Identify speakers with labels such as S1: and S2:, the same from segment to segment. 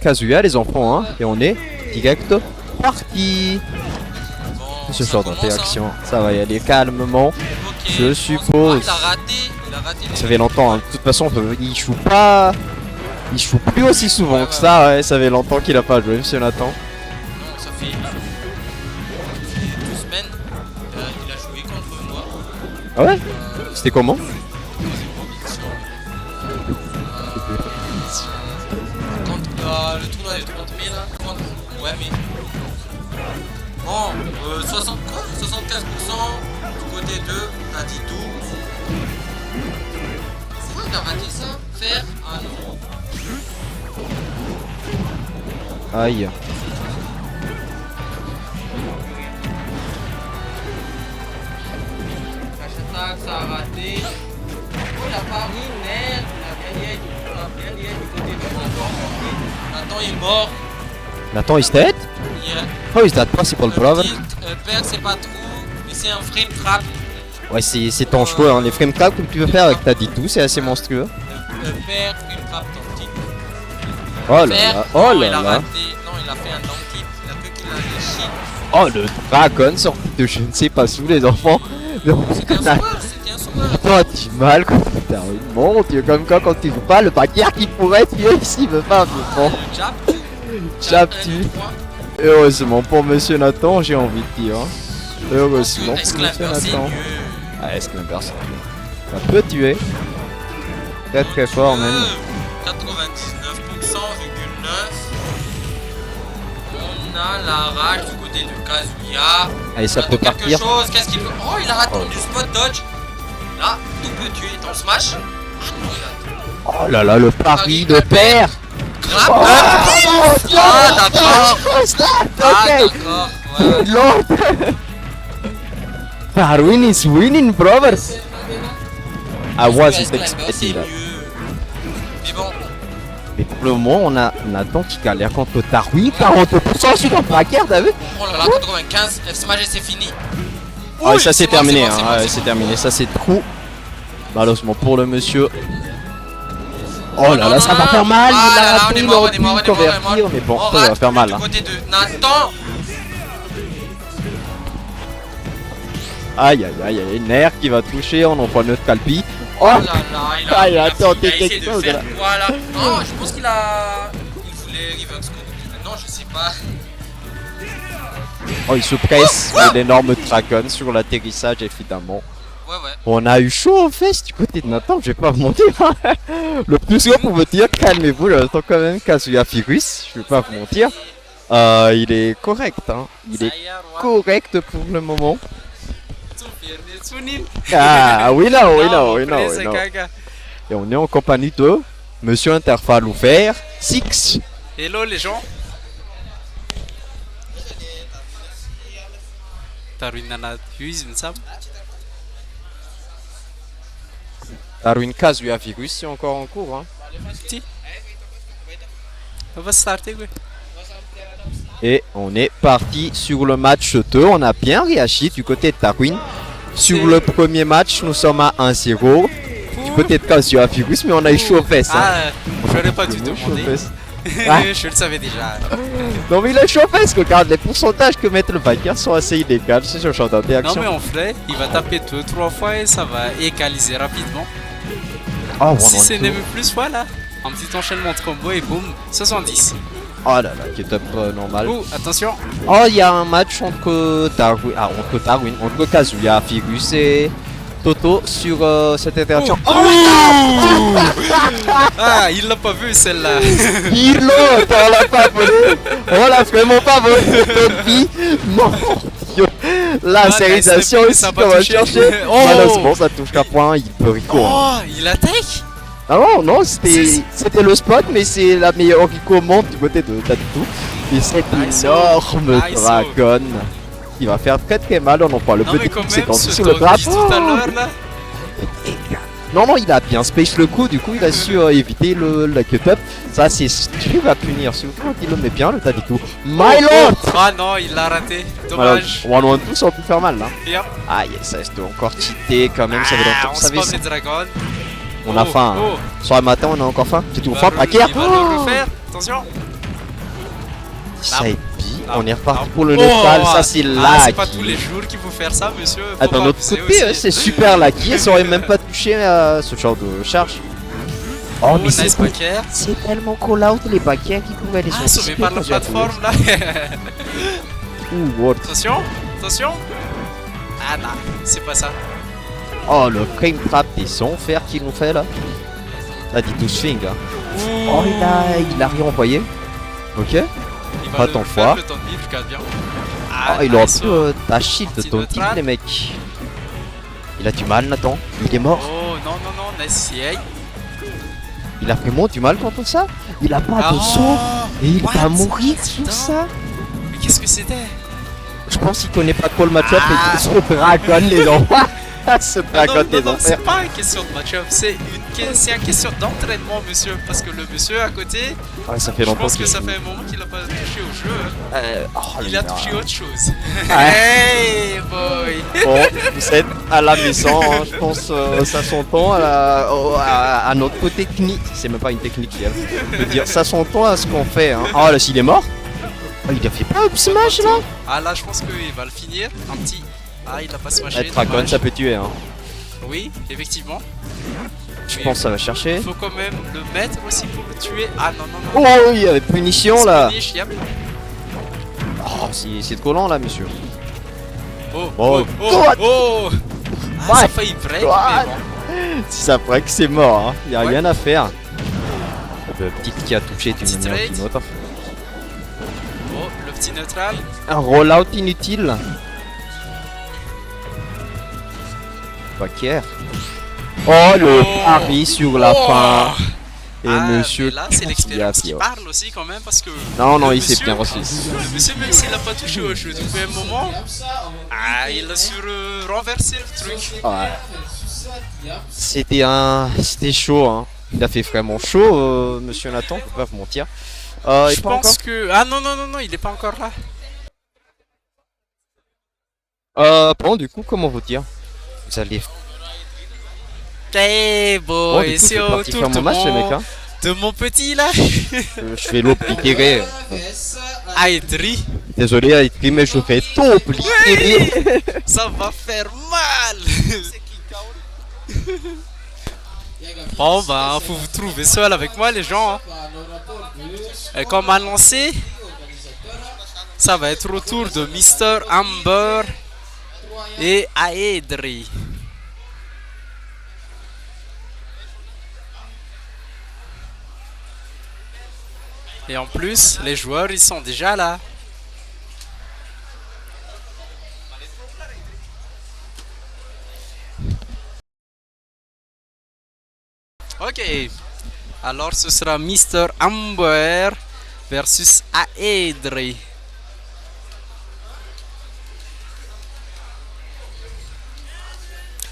S1: Kazuya les enfants hein. Et on est direct parti.
S2: Bon,
S1: Ce
S2: ça
S1: genre
S2: commence,
S1: d'interaction, ça va y aller calmement.
S2: Ok,
S1: Je suppose.
S2: Ah, il a raté.
S1: Ça fait longtemps, hein. De toute façon, il joue pas. Il joue plus aussi souvent que ça, ouais. Ça fait longtemps qu'il a pas joué, monsieur Nathan.
S2: Non, ça fait 2 semaines. Il a joué contre moi.
S1: Ah ouais? C'était comment?
S2: Le tournoi est 30 000 là. 30... Ouais, mais. Bon, 60... quoi 75% du côté de t'as dit tout. Pourquoi il a raté ça? Faire? Ah non.
S1: Aïe.
S2: Cash attack, ça a raté. Oh, il a pas mis net. Il a bien lié du côté de Nathan. Nathan est mort.
S1: Nathan is dead?
S2: Yeah.
S1: How is that possible, brother?
S2: Père, c'est pas trop. Mais c'est un frame trap.
S1: Ouais, c'est ton choix, hein. Les frame trap que tu veux faire avec ta tout, c'est assez monstrueux.
S2: Père, frame trap, ton type.
S1: Oh là là, oh
S2: non,
S1: là
S2: il a
S1: là.
S2: raté. Non, il a fait un down tip. Il a cru qu'il a léché.
S1: Oh le dragon sorti de je ne sais pas où les enfants.
S2: C'était un soir, c'était un soir.
S1: Toi tu mal quand t'as une mon dieu comme quoi quand tu joues pas le bagarre qui pourrait tuer s'il veut pas bon.
S2: Le jab tu.
S1: Jab tu. Heureusement pour monsieur Nathan j'ai envie de dire. Heureusement pour monsieur
S2: Esclaveur, c'est
S1: Nathan.
S2: mieux.
S1: Ah Esclaveur c'est mieux. Ça peut tuer. Très très fort même.
S2: 99,9%. On a la rage du côté de Kazuya.
S1: Allez ça
S2: Il
S1: peut
S2: attend quelque
S1: partir.
S2: chose. Qu'est-ce qu'il peut. Oh, il a attendu spot dodge. Là, double tuer ton smash.
S1: Oh là là le pari de père.
S2: Grab.
S1: Oh,
S2: Ah, d'accord. Ah,
S1: Ok.
S2: d'accord. Ouais.
S1: Lord. Darwin is winning brothers. I wasn't expecting that.
S2: Mais bon,
S1: Mais pour le moment, on a Nathan qui galère contre Darwin. 40% sur le braqueur, t'as vu?
S2: oh là là, 95, F smash et c'est fini.
S1: Ah,
S2: Oui,
S1: ça c'est
S2: bon,
S1: terminé,
S2: bon,
S1: hein.
S2: bon,
S1: Ouais,
S2: c'est
S1: c'est
S2: bon.
S1: terminé. Ça c'est trop. Malheureusement pour le monsieur. Oh là là, ça va faire mal.
S2: Ah
S1: Il
S2: là là,
S1: a
S2: on
S1: raté,
S2: est
S1: il
S2: mort,
S1: aurait
S2: on est
S1: pu
S2: mort, on est mort, on est mort.
S1: convertir, mais bon,
S2: On
S1: ça va
S2: rate
S1: faire mal.
S2: du
S1: Hein.
S2: côté de Nathan.
S1: Aïe aïe aïe aïe, nerf qui va toucher. On envoie notre calpi. Oh
S2: Oh là là,
S1: Ah, il a tenté
S2: il a essayé
S1: quelque
S2: de
S1: chose,
S2: faire
S1: là.
S2: Voilà. Non, je pense qu'il a. Il voulait reverse code. Non, je sais pas.
S1: Oh, il se presse l'énorme dragon sur l'atterrissage évidemment.
S2: Ouais, ouais.
S1: On a eu chaud aux fesses du côté de Nathan, je vais pas vous mentir. Le plus sûr pour vous dire, calmez-vous, j'attends quand même Kazuya Virus, je vais pas vous mentir. Il est correct, hein. Il est correct pour le moment. Ah, we know. Et on est en compagnie de Monsieur Intervalle ouvert, Six.
S3: Hello les gens. Darwin Nana Huiz, Vincent.
S1: Darwin Kazuya Virus, c'est encore en cours, hein.
S3: Petit. On va starter, oui.
S1: Et on est parti sur le match 2. On a bien réagi du côté de Darwin. Sur le premier match, nous sommes à 1-0. Du côté de Kazuya Virus, mais on a eu chaud aux fesses. Hein.
S3: Ah, je l'aurais pas du tout
S1: Chaud aux
S3: demandé.
S1: fesses. Ah.
S3: Je le savais déjà.
S1: Non mais il a chaud aux fesses, regarde, les pourcentages que met le vainqueur sont assez illégaux, c'est ce genre
S3: Non
S1: d'interaction.
S3: mais on fait, il va taper 2-3 fois et ça va égaliser rapidement.
S1: Oh,
S3: Si c'est
S1: vraiment.
S3: même plus, voilà. Un petit enchaînement de combo et boum, 70.
S1: Oh là là, qui est top normal.
S3: Oh, attention.
S1: Oh, il y a un match entre Darwin, entre Kazuya Virus et Toto sur cette interaction.
S3: Oh. Ah, il l'a pas vu celle-là.
S1: Il on l'a pas volé. On l'a vraiment pas volé notre vie. Mon dieu. La sérisation
S3: STP,
S1: aussi,
S3: ça va
S1: qu'on va
S3: toucher.
S1: chercher.
S3: Oh.
S1: Malheureusement, ça touche qu'à point, il peut Rico.
S3: Oh, il attaque.
S1: Ah non, c'était le spot, mais c'est la meilleure Rico monte du côté de Taditou. Et cet
S3: Nice.
S1: énorme
S3: Nice.
S1: dragon qui va faire très très mal. On en voit le
S3: Non mais
S1: petit
S3: quand
S1: coup qui s'est
S3: même,
S1: tendu
S3: ce
S1: sur le
S3: doggy
S1: drap.
S3: tout à l'heure là.
S1: Non, il a bien space le coup, du coup il a su éviter la cut-up. Ça, c'est tu vas punir, si il le met bien, le Taditou. My lord!
S3: Ah non, il l'a raté. Dommage.
S1: One on two, ça aurait pu faire mal là.
S3: Yep.
S1: Ah yes, ça reste encore cheaté quand même, ça fait longtemps.
S3: On
S1: Ça fait-
S3: spawn les dragons.
S1: On a faim.
S3: Oh.
S1: Sur le matin, on a encore faim. C'est toujours
S3: Il
S1: faim,
S3: va
S1: pas
S3: le-
S1: guerre.
S3: Il va le refaire. Attention.
S1: Ça et puis,
S3: Non.
S1: on est reparti
S3: Non.
S1: pour le
S3: Oh,
S1: neutral. Ça, c'est là.
S3: c'est pas tous les jours qu'il faut faire ça, monsieur. Faut
S1: Ah, d'un
S3: pas
S1: autre
S3: abuser
S1: côté,
S3: aussi.
S1: c'est super lucky. Ça aurait même pas touché à ce genre de charge. Oh, mais
S3: nice backer.
S1: c'est tellement call out les backers qui pouvaient aller
S3: Ah, sauvé par la plateforme là.
S1: Ouh, what.
S3: Attention, attention. Ah non, c'est pas ça.
S1: Oh, le frame trap des sons fer qu'ils nous fait là. Là, dit tout swing. Hein. Oh, il a rien envoyé. Ok.
S3: Il
S1: Pas
S3: va
S1: ton
S3: le
S1: foie.
S3: faire le temps de vivre, je garde bien.
S1: Ah, il aurait
S3: nice.
S1: pu ta shield de ton type,
S3: Anti-neutral.
S1: les mecs. Il a du mal, Nathan. Il est mort.
S3: Oh non, non, non, nice CA.
S1: Il a vraiment du mal contre ça. Il a pas de saut. Et il va mourir sur ça.
S3: Mais qu'est-ce que c'était?
S1: Je pense qu'il connaît pas trop le match-up et qu'il se dragonne les enfers. Se dragonne les
S3: non,
S1: enfers.
S3: c'est pas une question de match-up, c'est une question d'entraînement, monsieur. Parce que le monsieur à côté,
S1: Ouais, ça fait
S3: je
S1: longtemps
S3: pense que
S1: qu'il
S3: ça
S1: joue.
S3: fait un moment qu'il a pas touché au jeu.
S1: Oh,
S3: Il a touché autre chose.
S1: Ouais.
S3: Hey boy!
S1: Bon, vous êtes à la maison, hein, je pense ça s'entend à notre technique. C'est même pas une technique, je veux dire, ça s'entend à ce qu'on fait. Hein. Oh là, s'il est mort. Oh, il a fait pas up smash là.
S3: Ah là, je pense qu'il va le finir. Un petit. Ah, il a pas smashé.
S1: Être dragon,
S3: dommage.
S1: ça peut tuer. Hein.
S3: Oui, effectivement.
S1: Je
S3: Mais
S1: pense que ça va chercher.
S3: il faut quand même le mettre aussi pour le tuer. Ah non, non, non.
S1: Oh oui, il y avait punition là.
S3: Finish, yep.
S1: Oh, c'est trop lent là, monsieur.
S3: Oh,
S1: Oh,
S3: oh, oh,
S1: droite.
S3: oh. Ah, ça
S1: Ouais.
S3: a failli break,
S1: Droite.
S3: mais bon.
S1: Si ça break, c'est mort. Hein. Il y a
S3: Ouais.
S1: rien à faire. Le petit qui a touché d'une
S3: Petit
S1: manière ou
S3: trade.
S1: d'une autre.
S3: Oh, le petit neutral.
S1: Un rollout inutile. Backer. Oh le
S3: Oh.
S1: pari sur la
S3: Oh.
S1: fin. Et
S3: Ah,
S1: monsieur.
S3: mais là, c'est l'expérience qui
S1: Cassiopea.
S3: parle aussi quand même parce que.
S1: Non, non,
S3: le
S1: il s'est
S3: monsieur-
S1: bien reçu.
S3: Le monsieur, même s'il a pas touché au jeu depuis un moment, ah, il a su renverser le truc.
S1: Ouais. C'était chaud, hein. Il a fait vraiment chaud, monsieur Nathan, faut pas vous mentir. Et
S3: Je
S1: pas
S3: pense
S1: encore.
S3: que. Ah non, non, non, non, il est pas encore là.
S1: Bon, du coup, comment vous dire? Vous allez.
S3: Hey
S1: Bon,
S3: boy,
S1: du coup, je
S3: c'est
S1: vais
S3: au
S1: partir
S3: tour
S1: faire
S3: de
S1: mon match, les mecs,
S3: mon,
S1: hein.
S3: de mon petit là.
S1: Je fais l'oblitérer.
S3: Aedri,
S1: Désolé, Aitri, mais je fais tout oblitérer.
S3: ça va faire mal. Bon bah, faut vous trouver seul avec moi les gens. Hein. Et comme annoncé, ça va être au tour de Mr. Amber et Aedri. Et en plus, les joueurs ils sont déjà là. Ok. Alors ce sera Mr. Amber versus Aedri.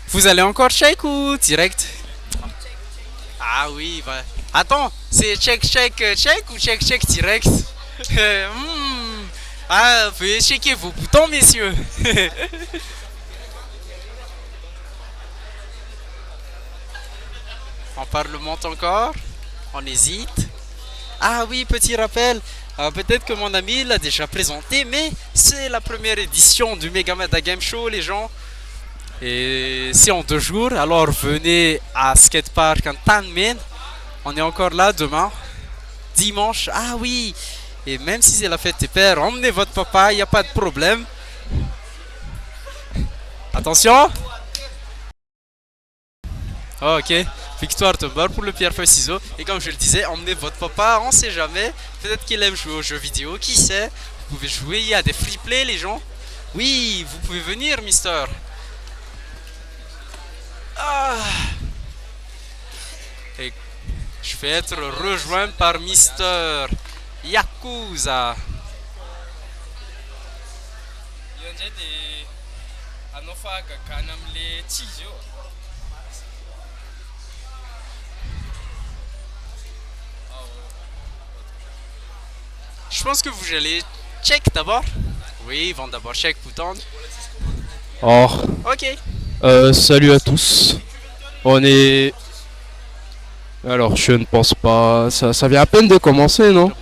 S3: Vous allez encore check ou direct? Ah oui, bah. Attends, c'est check ou check direct? Ah, veuillez checker vos boutons, messieurs. On parlemente encore. On hésite. Ah oui, petit rappel. Peut-être que mon ami l'a déjà présenté, mais c'est la première édition du Megamada Game Show, les gens. Et c'est en 2 jours, alors venez à Skatepark en Tanmen. On est encore là demain, dimanche. Ah oui, et même si c'est la fête des pères, emmenez votre papa, il n'y a pas de problème. Attention. Oh, ok, victoire de mort pour le pierre-feuille ciseaux. Et comme je le disais, emmenez votre papa, on sait jamais. Peut-être qu'il aime jouer aux jeux vidéo, qui sait. Vous pouvez jouer, il y a des free play les gens. Oui, vous pouvez venir, mister. Ah. Et je vais être rejoint par Mister Yakuza. Je pense que vous allez check d'abord. Oui, ils vont d'abord check bouton.
S4: Or,
S3: Ok.
S4: salut à tous. On est... Alors, je ne pense pas... Ça vient à peine de commencer, non?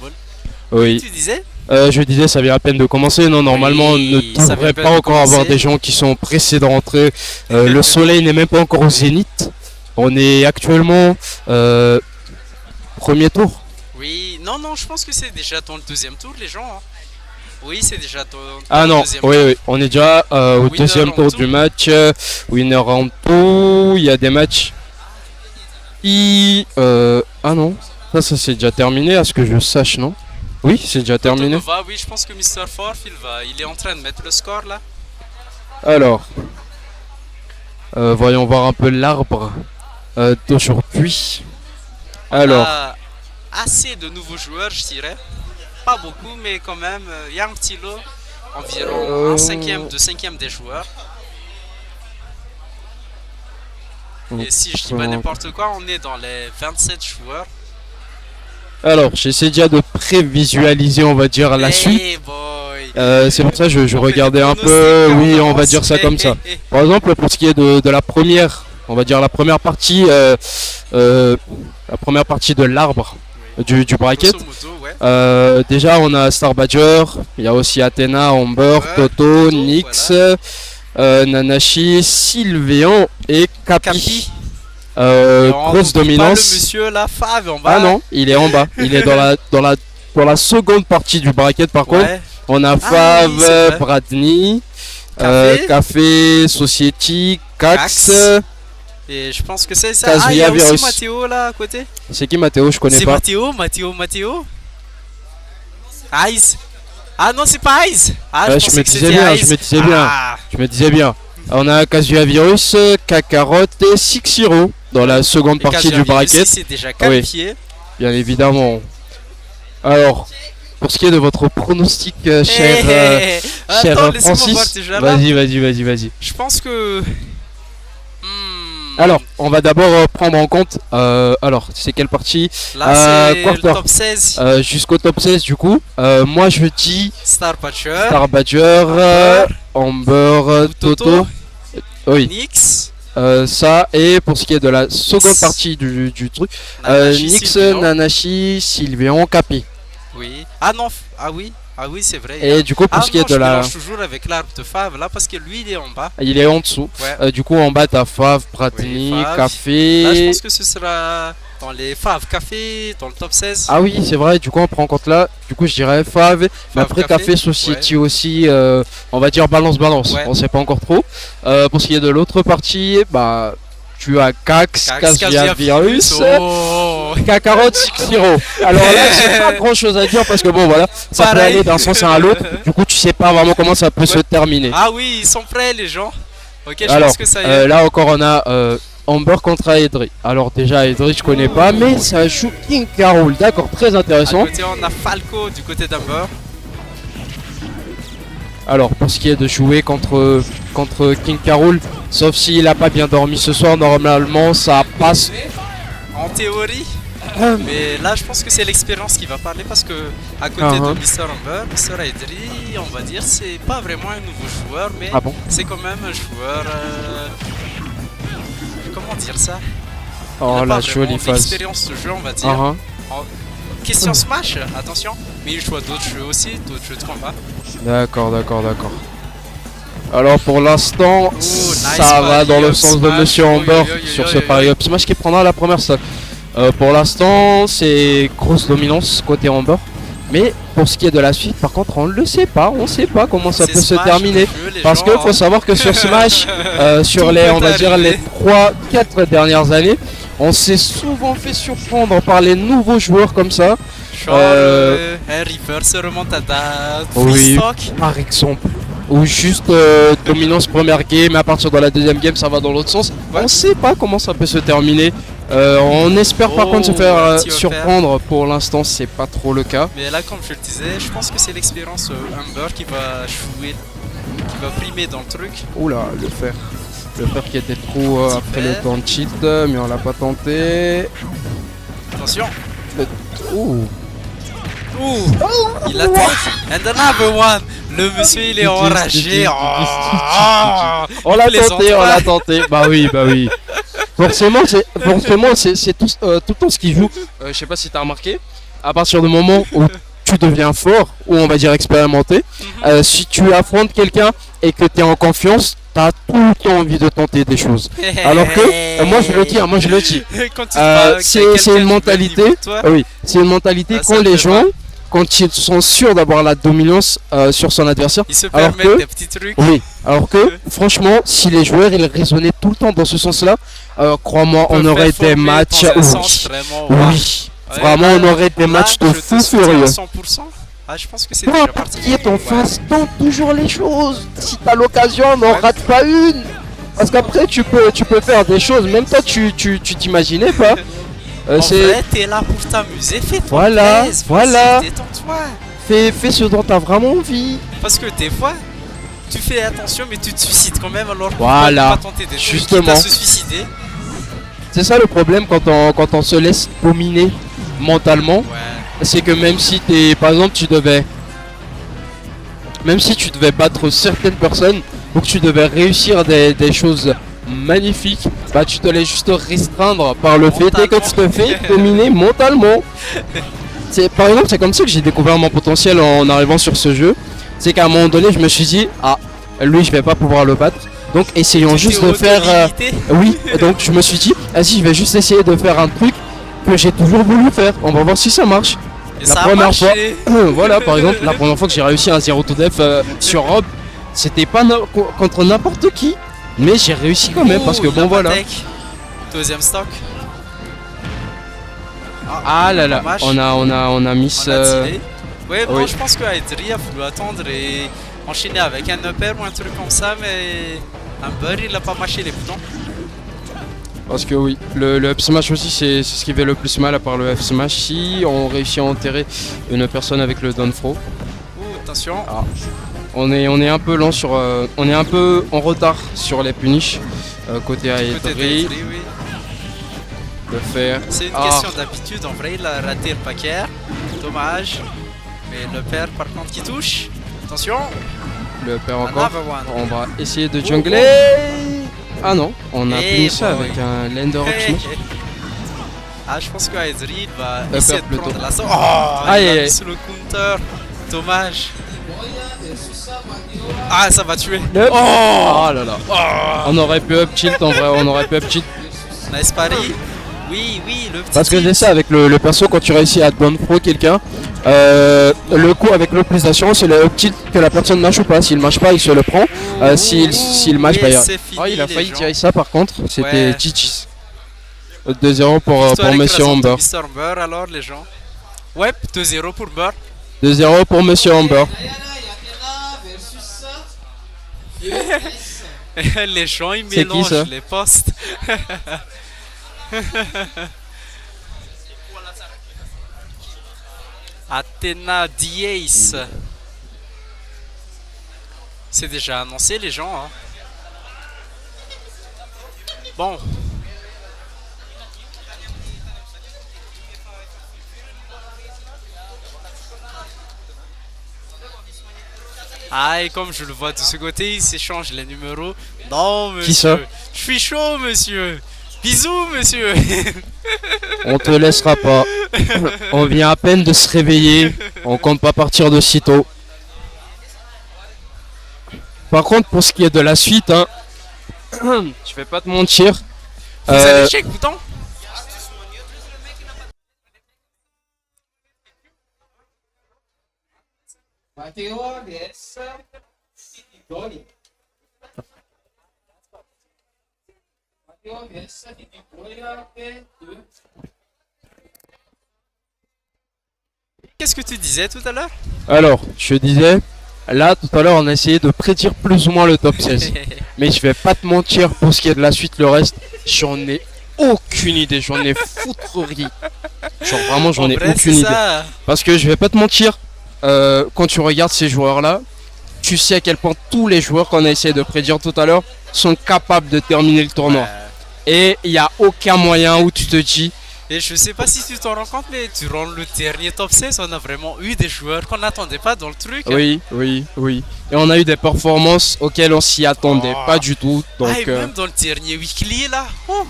S4: Oui.
S3: Tu disais?
S4: Je disais, ça vient à peine de commencer. Non, normalement,
S3: Oui,
S4: on ne
S3: ça vient à
S4: devrait
S3: peine
S4: pas
S3: de
S4: encore avoir
S3: commencer.
S4: des gens qui sont pressés de rentrer. Le soleil n'est même pas encore au zénith. On est actuellement premier tour.
S3: Oui, non, non, je pense que c'est déjà dans le deuxième tour, les gens. Hein. Oui, c'est déjà dans
S4: Ah
S3: le
S4: non,
S3: deuxième
S4: oui,
S3: tour.
S4: oui, on est déjà au
S3: Winner
S4: deuxième
S3: en
S4: tour
S3: tout.
S4: du match. Winner en tout. Il y a des matchs qui. Ah non, ça c'est déjà terminé, à ce que je sache, non? Oui, c'est déjà terminé.
S3: Nova, oui, je pense que Mr. Forf, il est en train de mettre le score là.
S4: Alors, voyons voir un peu l'arbre d'aujourd'hui. Alors,
S3: On a assez de nouveaux joueurs, je dirais. Pas beaucoup, mais quand même, il y a un petit lot. Environ un cinquième des joueurs. Et si je dis pas n'importe quoi, on est dans les 27 joueurs.
S4: alors j'essaie déjà de prévisualiser, on va dire, la
S3: Hey
S4: suite.
S3: boy.
S4: C'est pour ça que je
S3: On fait
S4: regardais
S3: des
S4: un
S3: pronostics,
S4: peu.
S3: on
S4: Oui, on va
S3: avance.
S4: dire ça comme ça.
S3: Hey.
S4: Par exemple, pour ce qui est de la première, on va dire la première partie de l'arbre du bracket.
S3: Grosso modo, ouais.
S4: Déjà, on a Star Badger, il y a aussi Athena, Amber,
S3: Ouais,
S4: Toto,
S3: Toto,
S4: Nyx, Nanashi, Sylveon et Capi.
S3: Capi. Et on
S4: Grosse
S3: oublie pas
S4: dominance.
S3: le monsieur là, Fave en bas.
S4: Ah non, il est en bas. Il est dans la seconde partie du bracket par contre.
S3: Ouais.
S4: On a
S3: oui,
S4: Fav,
S3: c'est vrai.
S4: Bradney,
S3: Café.
S4: Café, Society, Cax.
S3: Cax. Et je pense que c'est ça.
S4: Kazuya
S3: Ah, il y a aussi
S4: Virus.
S3: Mathéo là à côté.
S4: C'est qui Mathéo? Je connais
S3: C'est
S4: pas.
S3: Mathéo. Ice. Ah non, c'est pas Ice. Ah,
S4: Ouais,
S3: pensais que c'était
S4: je
S3: Ice.
S4: me disais bien.
S3: Ah,
S4: Je me disais bien. On a Kazuya Virus, Kakarot et Six-Hero dans la seconde
S3: et
S4: partie
S3: Kazuya
S4: du
S3: Virus,
S4: bracket,
S3: c'est déjà qualifié.
S4: bien évidemment. Alors, pour ce qui est de votre pronostic, cher,
S3: Hey,
S4: cher
S3: attends, laissez-moi
S4: Francis,
S3: voir déjà là.
S4: vas-y.
S3: Je pense que.
S4: Alors, on va d'abord prendre en compte. Alors, c'est quelle partie?
S3: Là, c'est le
S4: quarter.
S3: top 16.
S4: Jusqu'au top 16 du coup. Moi je dis
S3: Star Patcher.
S4: Star Badger, Amber, Toto. Oui,
S3: Nyx.
S4: ça. Et pour ce qui est de la seconde partie du truc,
S3: Nanashi,
S4: Nyx,
S3: Sylveon.
S4: Nanashi, Sylveon, Capi.
S3: Oui. Ah non. Ah oui, c'est vrai.
S4: Et du coup, pour
S3: Ah
S4: ce qui
S3: non,
S4: est de
S3: je
S4: la.
S3: mélange toujours avec l'arbre de Fave là parce que lui il est en bas.
S4: Il est en dessous.
S3: Ouais.
S4: Du coup, en bas, t'as Fav, Pratini,
S3: Oui, Fav.
S4: Café.
S3: Là, je pense que ce sera dans les Fave Café, dans le top 16.
S4: Ah oui, c'est vrai, du coup on prend en compte là, du coup je dirais Fav, mais
S3: Fav,
S4: après
S3: Café,
S4: Café Society aussi, on va dire balance,
S3: Ouais.
S4: on sait pas encore trop. Pour ce qui est de l'autre partie, bah tu as Cax, Kazuya Virus,
S3: Oh.
S4: Kakarot, Six-Hero. Alors là j'ai pas grand chose à dire parce que bon voilà, ça peut
S3: Pareil.
S4: aller d'un sens à l'autre, du coup tu sais pas vraiment comment ça peut se terminer.
S3: Ah oui, ils sont prêts les gens. Ok, je
S4: Alors
S3: pense que ça y est.
S4: là encore on a Amber contre Aedri. Alors déjà Aedri je connais pas, mais ça joue King Carol, d'accord, très
S3: À
S4: intéressant.
S3: côté, on a Falco du côté d'Amber.
S4: Alors pour ce qui est de jouer contre King Carol, sauf s'il a pas bien dormi ce soir, normalement ça passe.
S3: En théorie. Mais là, je pense que c'est l'expérience qui va parler parce que à côté de Mr. Amber, Mr. Aedri, on va dire, c'est pas vraiment un nouveau joueur, mais
S4: Ah bon?
S3: c'est quand même un joueur. Comment dire ça? Il
S4: Oh
S3: a
S4: la
S3: pas
S4: jolie
S3: vraiment
S4: phase.
S3: d'expérience de jeu, on va dire. Question Smash, attention, mais il joue à d'autres jeux aussi, d'autres jeux de combat.
S4: D'accord. Alors pour l'instant,
S3: nice
S4: ça va
S3: pari
S4: dans le
S3: up
S4: sens de
S3: smash.
S4: Monsieur
S3: Oui,
S4: Amber
S3: oui, oui,
S4: sur
S3: oui,
S4: ce
S3: oui,
S4: pari
S3: oui.
S4: up smash qui prendra la première stock. Pour l'instant, c'est grosse dominance côté Amber. Mais pour ce qui est de la suite, par contre, on ne le sait pas. On ne sait pas comment ça
S3: C'est
S4: peut se
S3: Smash,
S4: terminer.
S3: le jeu, les
S4: Parce
S3: gens,
S4: qu'il faut savoir que sur Smash, sur
S3: Tout
S4: les,
S3: peut
S4: on va dire,
S3: arriver.
S4: les 3-4 dernières années, on s'est souvent fait surprendre par les nouveaux joueurs comme ça.
S3: Genre un reverse remontada,
S4: Oui.
S3: free stock.
S4: Par exemple. Ou juste dominance première game, à partir de la deuxième game ça va dans l'autre sens.
S3: Ouais.
S4: On sait pas comment ça peut se terminer. On espère par
S3: Oh,
S4: contre se faire
S3: un petit
S4: surprendre. Pour l'instant c'est pas trop le cas.
S3: Mais là, comme je le disais, je pense que c'est l'expérience Amber qui va jouer, qui va primer dans le truc.
S4: Oula, le fer. Le fer qui était trop
S3: Petit
S4: après
S3: fer.
S4: le temps de cheat, mais on l'a pas tenté.
S3: Attention.
S4: Ouh.
S3: Ouh, il a tenté. And another one. Le monsieur, il est enragé.
S4: On l'a
S3: plaisante
S4: tenté, on
S3: pas.
S4: l'a tenté. Bah oui. Forcément, c'est tout le temps ce qu'il joue. Je sais pas si t'as remarqué. À partir du moment où tu deviens fort, ou on va dire expérimenté, si tu affrontes quelqu'un et que tu es en confiance, tu as tout le temps envie de tenter des choses. Alors que, moi je le dis,
S3: Quand tu parles avec
S4: c'est
S3: quelqu'un
S4: une
S3: du
S4: mentalité,
S3: même niveau que toi,
S4: oui, c'est une mentalité
S3: Ah, ça
S4: quand
S3: me
S4: les
S3: fait
S4: gens,
S3: mal.
S4: quand ils sont sûrs d'avoir la dominance sur son adversaire,
S3: ils se
S4: alors
S3: permettent
S4: que-
S3: des petits trucs.
S4: oui, alors que franchement, si les joueurs ils raisonnaient tout le temps dans ce sens-là, crois-moi, on
S3: Peuvent
S4: aurait des
S3: performer
S4: matchs.
S3: dans un
S4: Oui,
S3: sens vraiment, waouh.
S4: oui,
S3: Ouais,
S4: vraiment, on
S3: là,
S4: aurait des
S3: là,
S4: matchs de
S3: je te
S4: fou
S3: soutiens à
S4: furieux.
S3: 100%. Ah, je pense que c'est
S4: Peu
S3: déjà
S4: importe
S3: parti.
S4: qui est en
S3: Ouais.
S4: face, tente toujours les choses. Si t'as l'occasion, n'en
S3: Ouais.
S4: rate pas une. Parce qu'après, tu peux faire des choses, même toi, tu t'imaginais pas.
S3: En vrai, t'es là pour t'amuser, fais ton
S4: Voilà,
S3: plaisir,
S4: voilà.
S3: vas-y, détends-toi.
S4: Fais ce dont t'as vraiment envie.
S3: Parce que des fois, tu fais attention, mais tu te suicides quand même, alors
S4: Voilà.
S3: pas tenter des trucs
S4: Justement.
S3: quitte à se suicider.
S4: C'est ça le problème quand on se laisse dominer mentalement.
S3: Ouais.
S4: C'est que même si t'es, par exemple, même si tu devais battre certaines personnes ou que tu devais réussir des choses magnifiques, bah tu te laisses juste restreindre par le fait que tu te fais dominer mentalement. Par exemple, c'est comme ça que j'ai découvert mon potentiel en arrivant sur ce jeu. C'est qu'à un moment donné, je me suis dit, ah, lui, je vais pas pouvoir le battre. Donc, essayons
S3: Tu
S4: juste
S3: t'es
S4: de faire.
S3: auto-limité.
S4: Oui, donc je me suis dit, vas-y, je vais juste essayer de faire un truc que j'ai toujours voulu faire. On va voir si ça marche.
S3: Et
S4: La
S3: ça a
S4: première
S3: marché.
S4: Voilà, par exemple, la première fois que j'ai réussi un 0 to def sur Rob, c'était pas contre n'importe qui, mais j'ai réussi quand même parce que
S3: Ouh,
S4: bon
S3: la
S4: voilà.
S3: Patek. Deuxième stock.
S4: Ah là là,
S3: dommage.
S4: on a mis
S3: On a tiré. Ouais, bon,
S4: oui.
S3: je pense que Aedri a voulu attendre et enchaîner avec un upper ou un truc comme ça, mais un bird il a pas mâché les boutons.
S4: parce que oui, le up smash aussi c'est ce qui fait le plus mal à part le F smash si on réussit à enterrer une personne avec le down throw.
S3: Ouh, attention.
S4: Ah. On est un peu lent sur on est un peu en retard sur les punish côté
S3: Côté
S4: Aedri
S3: d'Aedri, oui.
S4: de faire.
S3: C'est une
S4: Ah.
S3: question d'habitude, en vrai il a raté le paquet. Dommage. Mais le père par contre qui touche. Attention.
S4: Le père encore.
S3: Another one.
S4: On va essayer de jungler. Ah non, on a
S3: Eh
S4: puni ça
S3: boy.
S4: avec un Lender up
S3: Hey.
S4: smash.
S3: Ah, je pense que Aedri va
S4: Upper
S3: essayer de
S4: plutôt.
S3: prendre la sauce. Oh,
S4: Aïe,
S3: il a
S4: aïe,
S3: mis
S4: aïe.
S3: sous le counter. Dommage. Ah, ça va tuer.
S4: Oh là là. On aurait pu up tilt en vrai, on aurait pu up tilt.
S3: Nice pari. Oui, oui, le petit.
S4: Parce que
S3: tilt.
S4: j'ai ça avec le perso quand tu réussis à down throw quelqu'un. Le coup avec le plus d'assurance c'est le up tilt que la personne mâche ou pas. S'il mâche pas il se le prend. S'il mâche
S3: Et
S4: bah,
S3: c'est fini,
S4: oh, il a
S3: les
S4: failli
S3: gens.
S4: tirer ça par contre. C'était
S3: Ouais.
S4: Chichis. 2-0 pour
S3: Histoire
S4: Monsieur
S3: écrasante de
S4: Amber.
S3: Mr. Amber alors les gens. Ouais, 2-0 pour Amber.
S4: 2-0 pour Monsieur Amber.
S3: Les gens ils
S4: C'est qui,
S3: mélangent
S4: ça
S3: les postes. Athena Diace. C'est déjà annoncé les gens. Hein. Bon. Ah, et comme je le vois de ce côté, il s'échange les numéros. Non, monsieur.
S4: Qui ça
S3: Je suis chaud, monsieur. Bisous, monsieur.
S4: On te laissera pas. On vient à peine de se réveiller. On compte pas partir de sitôt. Par contre, pour ce qui est de la suite, hein, je vais pas te mentir.
S3: Vous avez l'échec, bouton. Qu'est-ce que tu disais tout à l'heure?
S4: Alors, je disais, là tout à l'heure on a essayé de prédire plus ou moins le top 16. Mais je vais pas te mentir, pour ce qui est de la suite, le reste, j'en ai aucune idée, j'en ai foutrerie. Genre vraiment j'en
S3: En
S4: ai
S3: vrai,
S4: aucune
S3: c'est
S4: idée.
S3: ça.
S4: Parce que je vais pas te mentir, quand tu regardes ces joueurs là, tu sais à quel point tous les joueurs qu'on a essayé de prédire tout à l'heure sont capables de terminer le tournoi. Et il n'y a aucun moyen où tu te dis,
S3: Et je sais pas si tu t'en rends compte, mais durant le dernier top 16, on a vraiment eu des joueurs qu'on n'attendait pas dans le truc.
S4: oui, oui, oui. Et on a eu des performances auxquelles on s'y attendait
S3: Oh.
S4: pas du tout. Donc
S3: Ah, et même dans le dernier weekly là. Oh.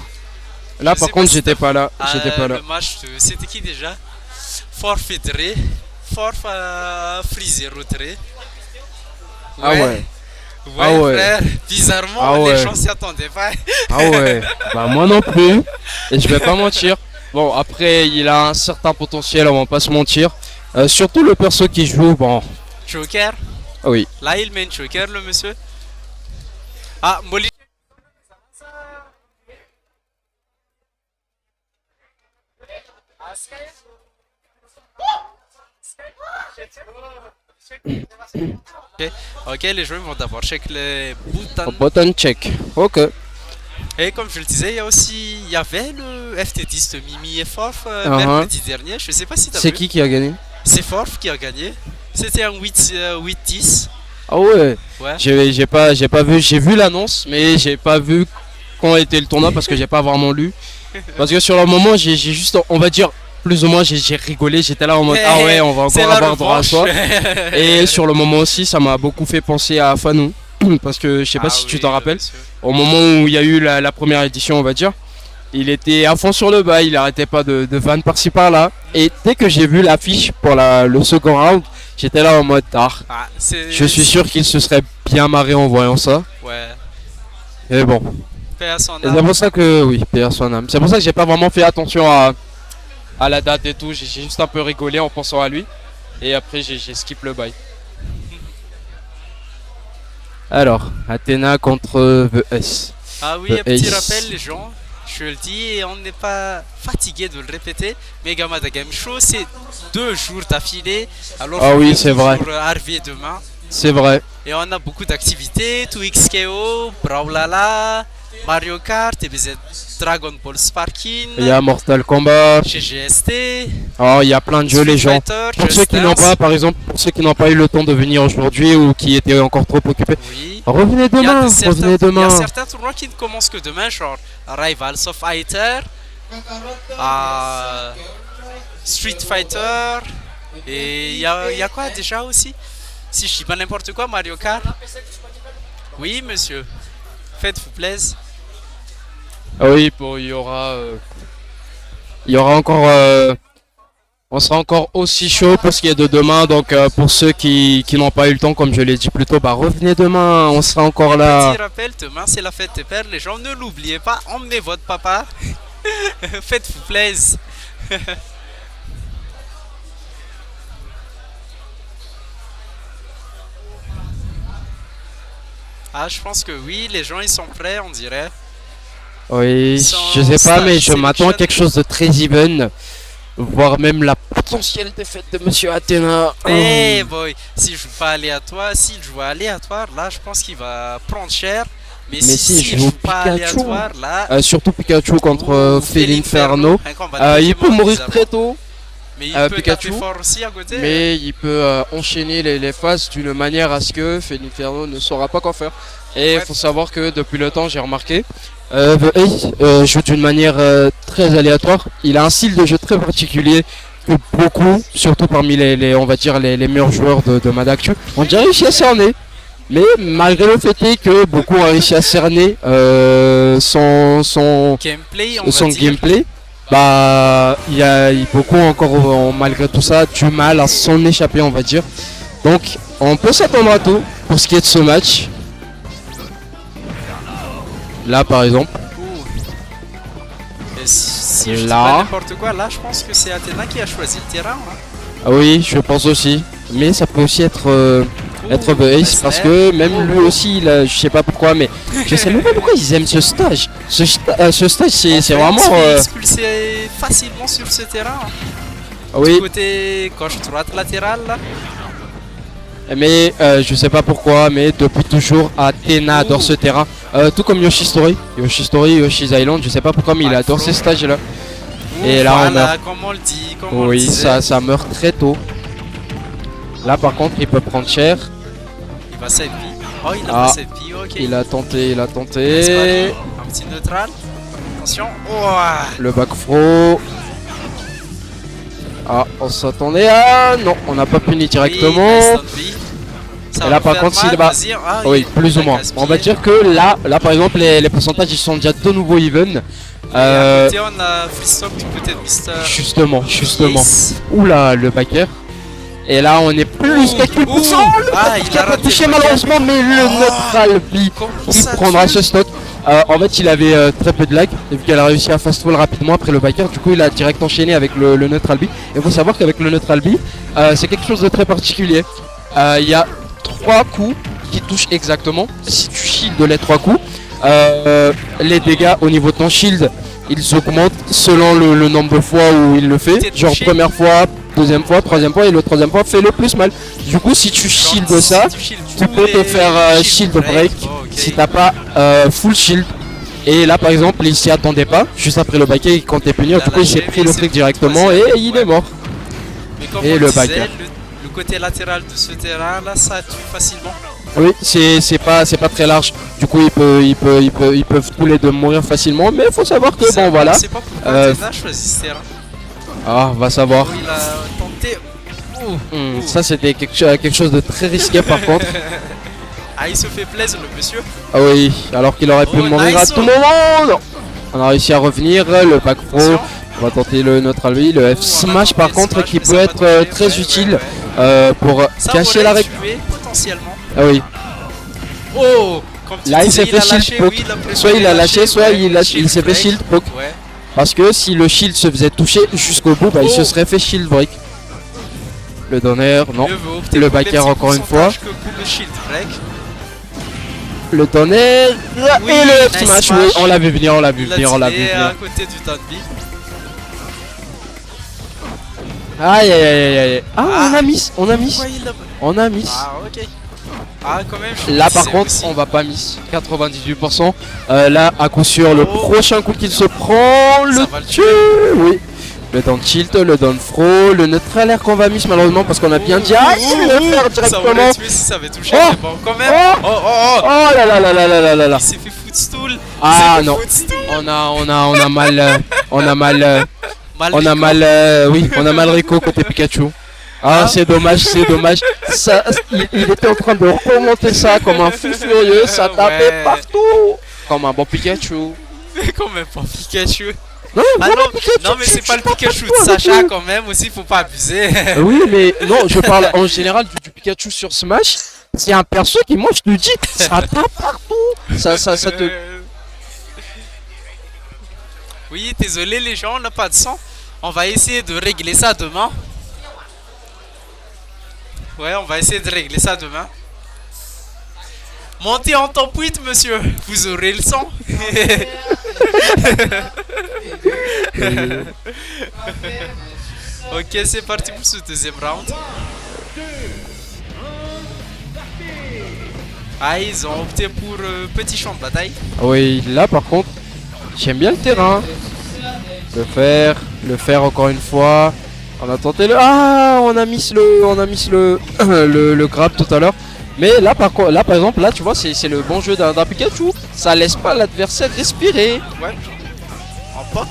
S4: là
S3: je
S4: par
S3: sais
S4: contre
S3: pas si
S4: j'étais pas là. J'étais pas là.
S3: Le match, c'était qui déjà? Forfait Dre. Forf a freezer retrait.
S4: Ah ouais.
S3: Ouais,
S4: Ah ouais.
S3: frère, bizarrement,
S4: Ah
S3: les
S4: ouais.
S3: gens s'y attendaient pas.
S4: Ah ouais. Bah moi non plus. Et je vais pas mentir. Bon, après, il a un certain potentiel, on va pas se mentir. Surtout le perso qui joue, bon.
S3: Joker.
S4: Ah oui.
S3: Là, il met une Joker, le monsieur. Ah, Molly. Ok, les joueurs vont d'abord check les boutons.
S4: Button check. Ok.
S3: Et comme je le disais, il y avait le FT10 de Mimi et Forf
S4: Uh-huh.
S3: mercredi dernier. Je sais pas si t'as
S4: C'est
S3: vu.
S4: qui a gagné?
S3: C'est Forf qui a gagné. C'était un 8-10.
S4: Ah ouais.
S3: Ouais.
S4: J'ai pas vu, j'ai vu l'annonce, mais j'ai pas vu quand était le tournoi parce que j'ai pas vraiment lu. Parce que sur le moment, j'ai juste, on va dire, plus ou moins, j'ai rigolé, j'étais là en mode ah ouais, on va
S3: C'est
S4: encore
S3: la
S4: avoir droit à
S3: revanche.
S4: soi. Et sur le moment aussi, ça m'a beaucoup fait penser à Fanou. Parce que je sais pas
S3: Ah
S4: si tu
S3: oui,
S4: t'en rappelles,
S3: monsieur.
S4: au moment où il y a eu la première édition, on va dire, il était à fond sur le bas, il arrêtait pas de vanne par-ci par-là. Et dès que j'ai vu l'affiche pour le second round, j'étais là en mode tard.
S3: Ah,
S4: Je suis sûr qu'il se serait bien marré en voyant ça.
S3: Ouais.
S4: Et bon,
S3: Paix à son
S4: et c'est
S3: âme.
S4: pour ça que, oui, paix à son âme. C'est pour ça que j'ai pas vraiment fait attention à la date et tout. J'ai juste un peu rigolé en pensant à lui. Et après, j'ai skip le bail. Alors, Athéna contre VS.
S3: Ah oui, un
S4: The
S3: petit
S4: Ace.
S3: rappel, les gens. Je le dis et on n'est pas fatigué de le répéter. Megamada Game Show, c'est 2 jours d'affilée. Alors,
S4: Ah
S3: je
S4: oui,
S3: vais
S4: c'est vrai.
S3: toujours arriver demain.
S4: C'est vrai.
S3: Et on a beaucoup d'activités. 2XKO, Brawlhalla, Mario Kart, TBZ Dragon Ball Sparking,
S4: Il y a Mortal Kombat.
S3: GGST,
S4: Oh, il y a plein de jeux,
S3: Street
S4: les gens.
S3: Fighter,
S4: Pour ceux
S3: Just
S4: qui n'ont
S3: Dance.
S4: pas, par exemple, pour ceux qui n'ont pas eu le temps de venir aujourd'hui ou qui étaient encore trop occupés,
S3: Oui.
S4: revenez
S3: Il y a
S4: demain,
S3: certains-
S4: revenez
S3: Il y
S4: demain.
S3: a certains tournois qui ne commencent que demain, genre Rivals of Fighter, Street Fighter, et il y a quoi déjà aussi? Si je dis pas n'importe quoi, Mario Kart. Oui, monsieur. Faites-vous plaisir.
S4: Ah oui, bon, il y aura encore, on sera encore aussi chaud pour ce qui est de demain. Donc pour ceux qui n'ont pas eu le temps, comme je l'ai dit plus tôt, bah revenez demain, on sera encore là.
S3: Petit rappel, demain c'est la fête des pères, les gens ne l'oubliez pas, emmenez votre papa. Faites-vous plaisir. Ah, je pense que oui, les gens ils sont prêts, on dirait.
S4: Oui,
S3: Sans
S4: je sais pas,
S3: stage
S4: mais je m'attends à
S3: selection.
S4: quelque chose de très even, voire même la potentielle défaite de Monsieur Athéna.
S3: Eh boy, s'il joue pas aléatoire, s'il joue aléatoire, là je pense qu'il va prendre cher. Mais
S4: si,
S3: s'il
S4: il joue
S3: joue pas
S4: Pikachu.
S3: aléatoire, là.
S4: Surtout Pikachu contre
S3: ouh,
S4: Felinferno.
S3: un combat
S4: Il peut
S3: Pokémon,
S4: mourir
S3: bizarrement.
S4: très tôt.
S3: Mais il peut
S4: Pikachu,
S3: taper fort aussi à côté.
S4: mais il peut enchaîner les phases d'une manière à ce que Felinferno ne saura pas quoi faire. Et il
S3: Ouais.
S4: faut savoir que depuis le temps, j'ai remarqué, The Ace joue d'une manière très aléatoire. Il a un style de jeu très particulier que beaucoup, surtout parmi on va dire les meilleurs joueurs de Mad Actu, ont déjà réussi à cerner. Mais malgré le fait est que beaucoup ont réussi à cerner son
S3: Gameplay, on va dire.
S4: gameplay, bah il y a beaucoup encore malgré tout ça du mal à s'en échapper, on va dire. Donc on peut s'attendre à tout pour ce qui est de ce match. Là par exemple,
S3: Et si je dis
S4: Là.
S3: pas n'importe quoi, là je pense que c'est Athéna qui a choisi le terrain. Hein.
S4: ah oui je pense aussi, mais ça peut aussi être The Ace parce que même lui aussi il a, je sais pas pourquoi, mais je sais même pas pourquoi ils aiment ce stage. Ce stage c'est
S3: On
S4: vraiment
S3: se fait expulser facilement sur ce terrain. Hein.
S4: oui.
S3: Côté gauche-droite latérale là.
S4: Mais je sais pas pourquoi, mais depuis toujours Athéna adore ce terrain, tout comme Yoshi's Island, je sais pas pourquoi, mais il adore ces stages là. Et là, on
S3: voilà, comme on le dit, comme on le
S4: Oui,
S3: disait.
S4: ça meurt très tôt. Là par contre, il peut prendre cher.
S3: Il va 7 vies. Oh, il a
S4: Ah,
S3: pas 7 vies, ok.
S4: Il a tenté.
S3: Espadon, un petit neutral. Attention. Ouah.
S4: Le back throw. Ah, on s'attendait à... Non, on n'a pas puni directement.
S3: Oui, instant vie. Ça
S4: Et
S3: va
S4: là, par
S3: faire
S4: contre,
S3: mal,
S4: s'il va-
S3: vas-y. Ah,
S4: Oui,
S3: il
S4: plus ou
S3: a
S4: moins.
S3: gaspillé.
S4: On va dire que là par exemple, les pourcentages ils sont déjà de nouveau even.
S3: Et à côté, on a Freestock du côté de Mister.
S4: Justement.
S3: Yes.
S4: Oula, le backer. Et là, on est plus que puissant.
S3: Ah, il
S4: Qui
S3: a
S4: a pas
S3: raté
S4: touché
S3: le backer.
S4: malheureusement, mais le neutral B
S3: Comment
S4: qui
S3: ça
S4: prendra
S3: tue
S4: ce stock. En fait, il avait très peu de lag, et vu qu'elle a réussi à fast fall rapidement après le backer, du coup, il a direct enchaîné avec le neutral B. Et il faut savoir qu'avec le neutral B, c'est quelque chose de très particulier. Il y a 3 coups qui touchent exactement. Si tu shields les 3 coups, les dégâts au niveau de ton shield, ils augmentent selon le nombre de fois où il le fait.
S3: T'es
S4: Genre
S3: touché.
S4: première fois, deuxième fois, troisième fois, et le troisième fois fait le plus mal. Du coup, si tu
S3: Genre,
S4: shields ça,
S3: si tu shields
S4: tu
S3: tous
S4: peux te
S3: les
S4: faire shield break
S3: Oh, ok.
S4: si t'as pas full shield. Et là par exemple il s'y attendait pas, juste après le backer il comptait punir,
S3: Là,
S4: du coup
S3: là,
S4: il s'est
S3: j'ai
S4: pris
S3: vu,
S4: le
S3: c'est
S4: fric
S3: le
S4: directement et
S3: troisième,
S4: il
S3: ouais.
S4: est mort.
S3: Mais comme
S4: Et
S3: on
S4: le
S3: disait,
S4: backer.
S3: le côté latéral de ce terrain là, ça tue facilement.
S4: Oui, c'est pas très large, du coup ils peuvent tous les deux mourir facilement, mais faut savoir que bon voilà.
S3: C'est pas pourquoi Tena choisit ce terrain.
S4: Ah, va savoir.
S3: Oh, il a tenté. Oh.
S4: Ça c'était quelque chose de très risqué par contre.
S3: Ah, il se fait plaisir le monsieur.
S4: Ah oui, alors qu'il aurait pu
S3: Oh,
S4: mourir
S3: nice.
S4: à tout moment. Non. On a réussi à revenir, le back pro.
S3: Attention.
S4: On va tenter le neutral B, le F
S3: Oh,
S4: smash
S3: on a
S4: par
S3: tenté le
S4: contre
S3: smash,
S4: qui
S3: mais
S4: peut
S3: ça a
S4: être
S3: pas touché.
S4: très
S3: Ouais,
S4: utile
S3: ouais, ouais.
S4: pour
S3: Ça
S4: cacher la
S3: aurait
S4: récup.
S3: tué potentiellement.
S4: Ah oui,
S3: Oh, comme tu
S4: là il
S3: disais,
S4: s'est fait shield
S3: lâché,
S4: poke.
S3: oui, il a préféré
S4: Soit il a lâché, soit
S3: ouais,
S4: il s'est fait
S3: break.
S4: shield poke.
S3: Ouais.
S4: Parce que si le shield se faisait toucher jusqu'au bout, bah, il se
S3: Oh.
S4: serait fait shield break. Le donner, non.
S3: Mieux vaut opter
S4: Le
S3: pour les
S4: backer
S3: petits
S4: encore une fois.
S3: pourcentages que pour le shield break.
S4: Le donner
S3: Oui,
S4: et le F
S3: nice
S4: smash.
S3: smash.
S4: Oui, on l'a vu venir, on l'a vu
S3: Il a
S4: venir, on l'a vu
S3: tiré à
S4: venir.
S3: côté du down B.
S4: Aïe aïe aïe aïe. Ah,
S3: Ah.
S4: on a miss, on a miss,
S3: Pourquoi il a...
S4: on a miss.
S3: Ah, ok. Ah, quand même, je
S4: Là par
S3: sais
S4: contre
S3: aussi.
S4: on va pas miss 98%. Là à coup sûr le
S3: Oh.
S4: prochain coup qu'il se prend le
S3: va le
S4: tue. Oui. Le down tilt, le down throw, le neutral air qu'on va miss malheureusement parce qu'on a bien dit aïe il le faire
S3: Ça aurait
S4: directement.
S3: tué si ça avait touché,
S4: Oh.
S3: mais bon, quand même.
S4: Oh.
S3: Oh, oh, oh.
S4: Oh là là là là là là là là.
S3: Il s'est fait footstool. Il
S4: Ah
S3: s'est fait
S4: non.
S3: footstool.
S4: On a mal on a mal
S3: Mal
S4: oui on a mal Rico côté Pikachu. Ah,
S3: Ah.
S4: c'est dommage, c'est dommage. Ça, il était en train de remonter ça comme un fou furieux, ça tapait
S3: Ouais.
S4: partout comme un bon Pikachu.
S3: Mais quand même pas Pikachu.
S4: Non,
S3: Ah
S4: vraiment,
S3: non,
S4: Pikachu,
S3: non mais c'est pas le
S4: tu
S3: Pikachu de
S4: parles pas
S3: Sacha
S4: avec lui.
S3: quand même aussi, faut pas abuser.
S4: Oui, mais non, je parle en général du Pikachu sur Smash. C'est un perso qui, moi, je te dis, ça tape partout. Ça te.
S3: Oui, désolé les gens, on n'a pas de sang. On va essayer de régler ça demain. Ouais, on va essayer de régler ça demain. Montez en top 8, monsieur. Vous aurez le sang. Ok, c'est parti pour ce deuxième round. Ah, ils ont opté pour petit champ de bataille.
S4: Oui, là, par contre, j'aime bien le terrain. Le faire encore une fois. On a tenté le. Ah, on a mis le grab tout à l'heure. Mais là par exemple, là tu vois, c'est le bon jeu d'un Pikachu. Ça laisse pas l'adversaire respirer.
S3: Ouais. En poc.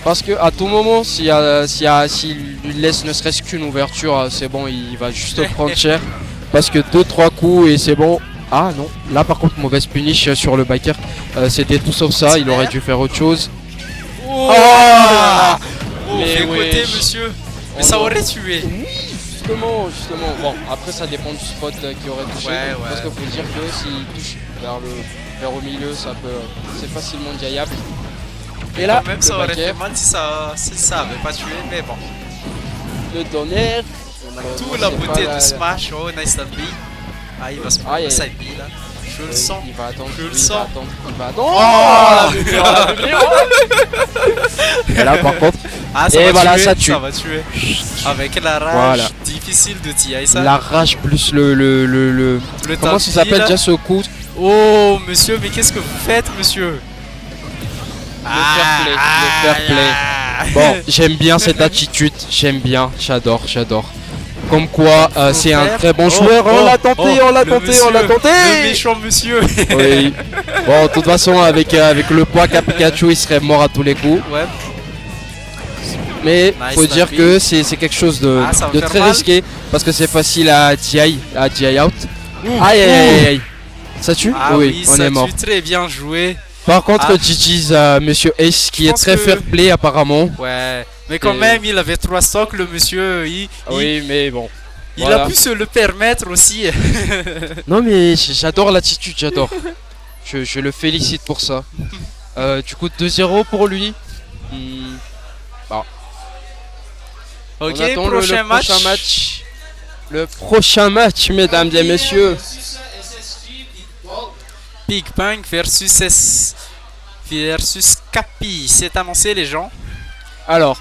S4: Parce que à tout moment, s'il lui laisse ne serait-ce qu'une ouverture, c'est bon, il va juste prendre cher. Parce que 2-3 coups et c'est bon. Ah non, là par contre, mauvaise punish sur le backer. C'était tout sauf ça, il aurait dû faire autre chose.
S3: Oh,
S4: Ah
S3: mais
S4: Mais
S3: côté
S4: wesh.
S3: monsieur. Mais
S4: Oh
S3: ça
S4: non.
S3: aurait tué.
S4: Justement. Bon, après ça dépend du spot qui aurait touché.
S3: Ouais.
S4: Parce qu'il faut dire que s'il touche vers au milieu, c'est facilement diable. Et là,
S3: Quand même,
S4: le
S3: ça aurait
S4: backer,
S3: fait mal si ça avait pas tué, mais bon.
S4: le donner.
S3: Tout la beauté de Smash, oh nice that B. Ah, il va se prendre
S4: Aïe,
S3: le
S4: aïe.
S3: side B là. Je le sens.
S4: Il va attendre.
S3: Je le
S4: il
S3: sens.
S4: va attendre. Et là, par contre,
S3: Ah, ça
S4: Et
S3: va
S4: voilà,
S3: tuer,
S4: ça tue.
S3: va tuer. Avec la rage
S4: Voilà.
S3: difficile de TI ça.
S4: la rage plus le.
S3: Le
S4: Comment ça
S3: tapis,
S4: s'appelle
S3: là.
S4: déjà ce coup?
S3: Oh monsieur, mais qu'est-ce que vous faites monsieur?
S4: Le fair play. Bon, j'aime bien cette attitude, j'adore. Comme quoi, c'est un très bon joueur. On l'a tenté.
S3: Le méchant monsieur.
S4: Oui. Bon, de toute façon, avec le poids qu'a Pikachu, il serait mort à tous les coups.
S3: Ouais.
S4: Mais
S3: Nice
S4: faut dire
S3: tapping.
S4: que c'est quelque chose de
S3: Ah, ça va faire
S4: très
S3: mal.
S4: risqué parce que c'est facile à DI out. Aïe. Ça tue?
S3: Ah oui,
S4: on
S3: ça
S4: est mort.
S3: tue, très bien joué.
S4: Par contre,
S3: Ah.
S4: GG's Monsieur Ace qui est
S3: pense
S4: très
S3: que-
S4: fair play apparemment.
S3: Ouais. Mais quand
S4: Et-
S3: même, il avait 3 stocks, le monsieur.
S4: Oui, mais bon.
S3: Il
S4: Voilà.
S3: a pu se le permettre aussi.
S4: Non, mais j'adore l'attitude, j'adore. Je le félicite pour ça. Du coup, 2-0 pour lui. Hmm,
S3: Ok,
S4: on attend
S3: prochain match.
S4: prochain match. Le prochain match, mesdames et messieurs.
S3: Big Bang versus Capi. C'est annoncé, les gens.
S4: Alors,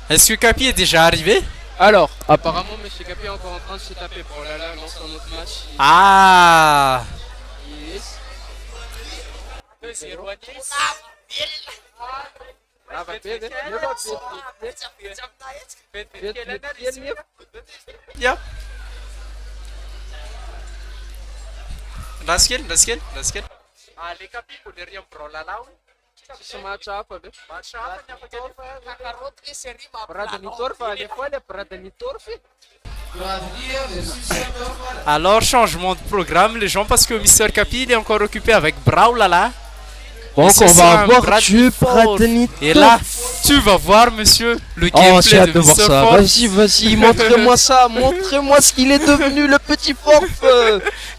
S3: Est-ce que Capi est déjà arrivé?
S4: apparemment, Monsieur Capi est encore en train de se taper. Oh là là, lance un autre match.
S3: Ah!
S4: Yes.
S3: Ja. Das geht. Ale Capi poderiam pro la lau.
S4: Ce match apa, bă?
S3: Alors, changement de programme, les gens, parce que Mr. Capi il est encore occupé avec Brawlhalla.
S4: Donc,
S3: ce
S4: on
S3: sera
S4: va
S3: un
S4: avoir
S3: Bradley
S4: du
S3: Ford.
S4: Bradley.
S3: Et là, tu vas voir, monsieur, le
S4: Oh,
S3: gameplay
S4: j'ai hâte
S3: de
S4: de voir
S3: Mr.
S4: ça.
S3: Ford.
S4: Vas-y, montrez-moi ça. Montrez-moi ce qu'il est devenu, le petit Forf.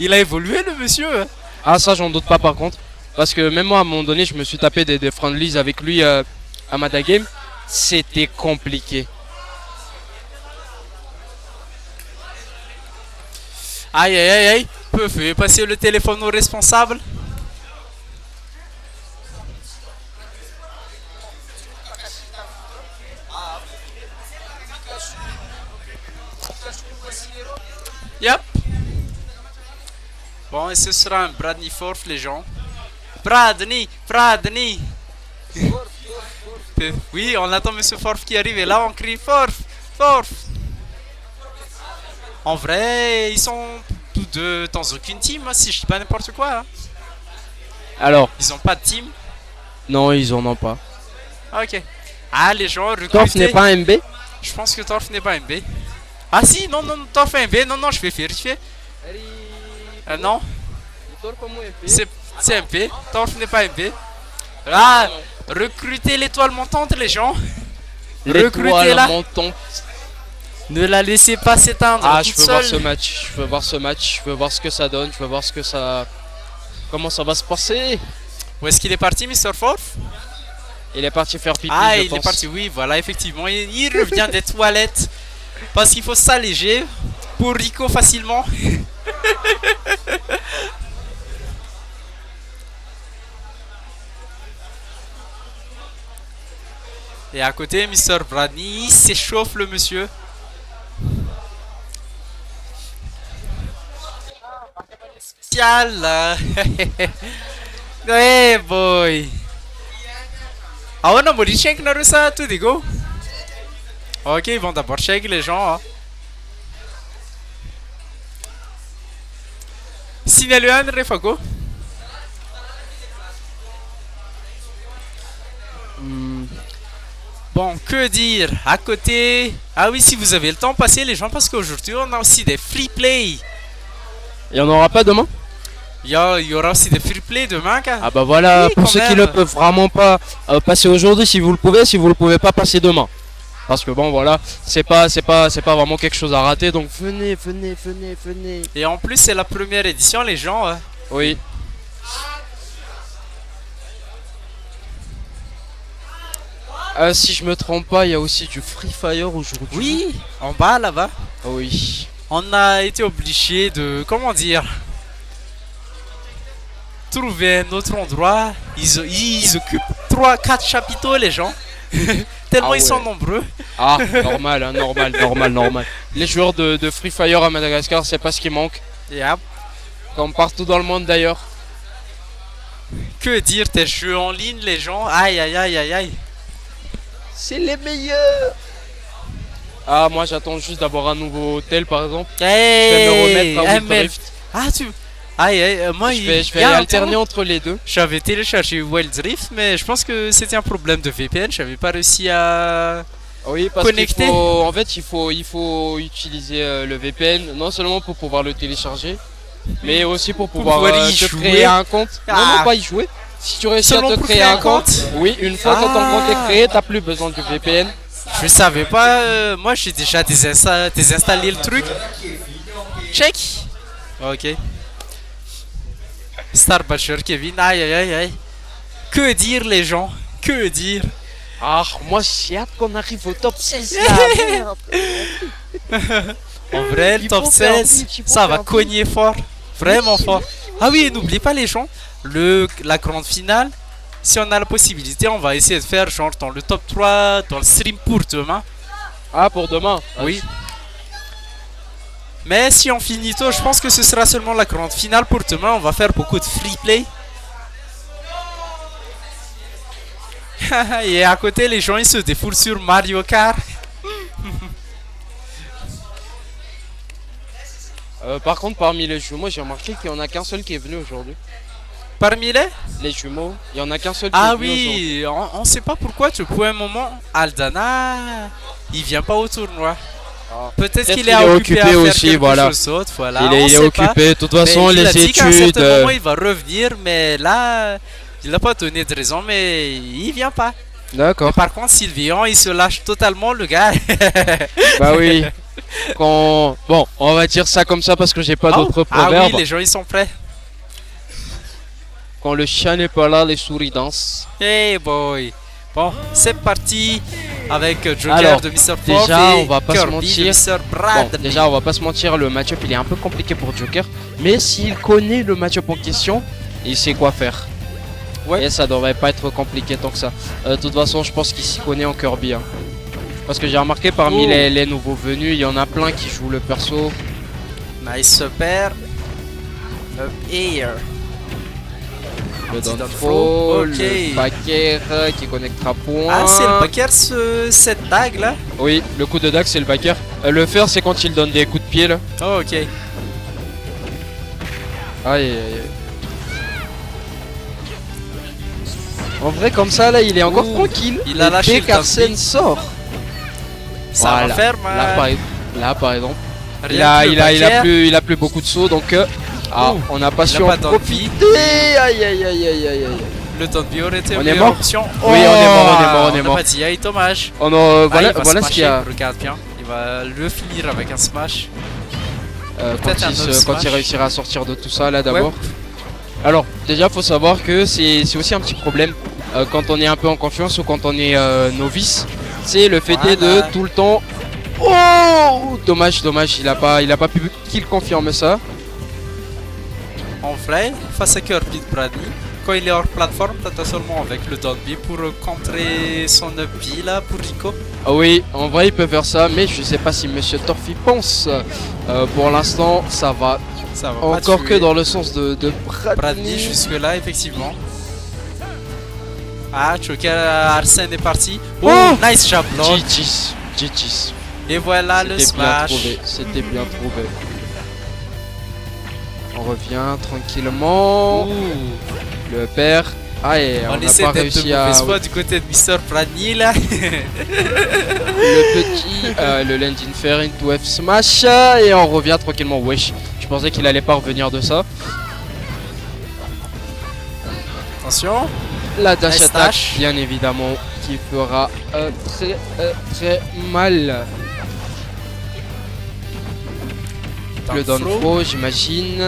S3: Il a évolué, le monsieur.
S4: Ah, ça, j'en doute pas par contre. Parce que même moi, à un moment donné, je me suis tapé des friendlies avec lui à Madagame. C'était compliqué.
S3: Aïe. Fais passer le téléphone au responsable. Yep. Bon, et ce sera un Bradley Forf, les gens. Bradley. Oui, on attend Monsieur Forf qui arrive et là on crie Forf. En vrai, ils sont tous deux dans aucune team, hein, si je dis pas n'importe quoi. Hein.
S4: Alors,
S3: Ils ont pas de team.
S4: non, ils en ont pas.
S3: Ok. Ah, les gens recrutés.
S4: Torf n'est pas un MB.
S3: Je pense que Torf n'est pas MB. Ah si, non, Torf est MB. Non, je vais vérifier. Non, c'est MP. Torf n'est pas MP. Ah, recrutez l'étoile montante, les gens. Recrutez-la. Ne la laissez pas s'éteindre.
S4: Ah,
S3: toute
S4: je veux voir
S3: seule.
S4: ce match. Je veux voir ce match. Je veux voir ce que ça donne. Je veux voir ce que ça. Comment ça va se passer.
S3: Où est-ce qu'il est parti, Mr. Forf?
S4: Il est parti faire pipi.
S3: Ah,
S4: je
S3: il
S4: pense.
S3: est parti, oui, voilà, effectivement. Il revient des toilettes. Parce qu'il faut s'alléger pour Rico facilement. Et à côté, Mr. Bradley s'échauffe, le monsieur. Spécial. Hey boy. Ah ouais, non, mais check ça, tout dégo. Ok, ils vont d'abord check les gens. Hein. Signale un refago. Bon, que dire? À côté. Ah oui, si vous avez le temps, passez les gens parce qu'aujourd'hui on a aussi des free play.
S4: Il y en aura pas demain.
S3: Il y aura aussi des free play demain, gars.
S4: Ah bah voilà,
S3: Oui,
S4: pour
S3: quand
S4: ceux qui
S3: même.
S4: ne peuvent vraiment pas passer aujourd'hui, si vous le pouvez pas passer demain. Parce que bon voilà, c'est pas vraiment quelque chose à rater, donc venez.
S3: Et en plus, c'est la première édition, les gens. Hein.
S4: Oui. Si je me trompe pas, il y a aussi du Free Fire aujourd'hui.
S3: Oui, en bas là-bas.
S4: Oui.
S3: On a été obligé de, comment dire, trouver un autre endroit. Ils occupent 3-4 chapiteaux, les gens. Tellement
S4: Ah
S3: ils sont
S4: ouais.
S3: nombreux.
S4: Ah, normal, hein, normal. Les joueurs de Free Fire à Madagascar, c'est pas ce qui manque.
S3: Yep.
S4: Comme partout dans le monde d'ailleurs.
S3: Que dire, tes jeux en ligne, les gens. Aïe.
S4: C'est les meilleurs. Ah, moi j'attends juste d'avoir un nouveau hôtel par exemple. Je vais me remettre à Wild
S3: ML.
S4: Rift.
S3: Ah, Aïe, moi
S4: Je vais
S3: il y a un
S4: alterner
S3: temps,
S4: entre les deux.
S3: j'avais téléchargé Wild Rift, mais je pense que c'était un problème de VPN. J'avais pas réussi à.
S4: Oui, parce qu'il
S3: Connecté.
S4: faut, en fait, il faut utiliser le VPN non seulement pour pouvoir le télécharger, mais aussi pour pouvoir
S3: pouvoir y
S4: se
S3: jouer.
S4: créer un compte. Non,
S3: Ah.
S4: pas y jouer. Si tu réussis
S3: Seulement
S4: à te
S3: pour
S4: créer
S3: créer
S4: un
S3: un
S4: compte,
S3: compte.
S4: oui, une fois que ton compte est créé, t'as plus besoin du VPN.
S3: Je savais pas, moi j'ai déjà désinstallé le truc. Check. Ok. Starbatcher Kevin, aïe aïe aïe aïe. Que dire les gens? Que dire?
S4: Ah, moi j'ai hâte qu'on arrive au top 16 là.
S3: En vrai, le
S4: Il
S3: top
S4: faut faire
S3: 16,
S4: vite, il faut
S3: ça va
S4: faire
S3: cogner fort. Vraiment fort. Ah oui, et n'oubliez pas les gens, la grande finale, si on a la possibilité, on va essayer de faire genre dans le top 3, dans le stream pour demain.
S4: Ah, pour demain.
S3: Oui. Mais si on finit tôt, je pense que ce sera seulement la grande finale pour demain. On va faire beaucoup de free play. Et à côté, les gens ils se défoulent sur Mario Kart.
S4: Par contre, parmi les jumeaux, j'ai remarqué qu'il n'y en a qu'un seul qui est venu aujourd'hui.
S3: Parmi
S4: Les jumeaux, il n'y en a qu'un seul qui
S3: Ah
S4: est venu aujourd'hui.
S3: oui, on sait pas pourquoi, depuis un moment, Aldana, il vient pas au tournoi.
S4: Ah.
S3: Peut-être qu'il
S4: qu'il
S3: est occupé à faire
S4: aussi,
S3: quelque
S4: voilà.
S3: chose d'autre, voilà.
S4: Il
S3: on
S4: est
S3: sait pas.
S4: occupé, de toute
S3: Mais
S4: façon,
S3: il a
S4: les
S3: dit qu'à un
S4: études.
S3: certain moment, il va revenir, mais là, il n'a pas donné de raison, mais il vient pas.
S4: D'accord.
S3: Par contre, Sylvian, il se lâche totalement, le gars.
S4: Bah oui. Bon, on va dire ça comme ça parce que j'ai pas d'autres
S3: Ah
S4: proverbes.
S3: oui, les gens, ils sont prêts.
S4: Quand le chat n'est pas là, les souris dansent.
S3: Hey boy. Bon, c'est parti avec Joker
S4: Alors,
S3: de Mr. Pop
S4: déjà,
S3: et
S4: on va pas se
S3: Kirby
S4: mentir.
S3: de Mr.
S4: Bon,
S3: Bradley.
S4: déjà, on va pas se mentir, le match-up il est un peu compliqué pour Joker. Mais s'il connaît le match-up en question, il sait quoi faire.
S3: Ouais.
S4: Et ça devrait pas être compliqué tant que ça. De toute façon, je pense qu'il s'y connaît en Kirby. Hein. Parce que j'ai remarqué parmi
S3: Oh.
S4: les nouveaux venus, il y en a plein qui jouent le perso.
S3: Nice super. Up air.
S4: Le
S3: Petit
S4: downfall,
S3: ok.
S4: le backer qui connectera point.
S3: Ah, c'est le backer, cette dague là.
S4: Oui, le coup de dague c'est le backer. Le fer c'est quand il donne des coups de pied là.
S3: Oh, ok.
S4: Aïe aïe aïe. En vrai comme ça là il est encore
S3: Ouh,
S4: tranquille.
S3: il a
S4: Et
S3: lâché
S4: dès
S3: le
S4: qu'Arsène
S3: dumping.
S4: sort.
S3: Ça
S4: Voilà.
S3: va faire mal.
S4: Là par exemple.
S3: Rien que le backer.
S4: Il a plus beaucoup de sauts donc
S3: Ouh,
S4: on n'a pas
S3: il a
S4: su en
S3: pas d'envie.
S4: profiter. Aïe aïe aïe aïe aïe aïe.
S3: Le Tonby aurait été
S4: On
S3: une
S4: est
S3: meilleure
S4: mort
S3: option.
S4: Oui, on est mort.
S3: On a pas dit, aïe, dommage.
S4: Oh non,
S3: Ah,
S4: voilà
S3: il va
S4: voilà ce qu'il y a.
S3: smasher, regarde bien. Il va le finir avec un smash.
S4: Quand
S3: Peut-être un
S4: il,
S3: autre
S4: quand il
S3: smash.
S4: réussira à sortir de tout ça là d'abord. Alors déjà faut savoir que c'est aussi un petit problème quand on est un peu en confiance ou quand on est novice. C'est le fait
S3: Voilà.
S4: de tout le temps. Oh dommage, il a pas pu qu'il confirme ça.
S3: En vrai, face à Kirby de Bradley, quand il est hors plateforme, t'attends seulement avec le down B pour contrer son up B là pour Rico.
S4: Ah oui, en vrai il peut faire ça, mais je sais pas si Monsieur Torfi pense. Pour l'instant ça va
S3: Ça va pas
S4: encore
S3: tuer
S4: que dans le sens de
S3: Bradley
S4: Bradley.
S3: jusque là effectivement. Ah, Joker Arsène est parti. Oh,
S4: Oh,
S3: nice jab block.
S4: GG's.
S3: Et voilà le
S4: C'était bien
S3: smash.
S4: trouvé, c'était bien trouvé. On revient tranquillement.
S3: Ouh.
S4: Le père. Ah et on
S3: On
S4: n'a
S3: essaie
S4: pas
S3: d'être de
S4: réussi à.
S3: mauvaise foi du côté de Mr. Bradley là.
S4: Le petit, le land in fair into F smash et on revient tranquillement. Wesh, je pensais qu'il allait pas revenir de ça.
S3: Attention.
S4: La dash
S3: Nice
S4: attack,
S3: dash.
S4: bien évidemment, qui fera très mal. Le down throw, j'imagine.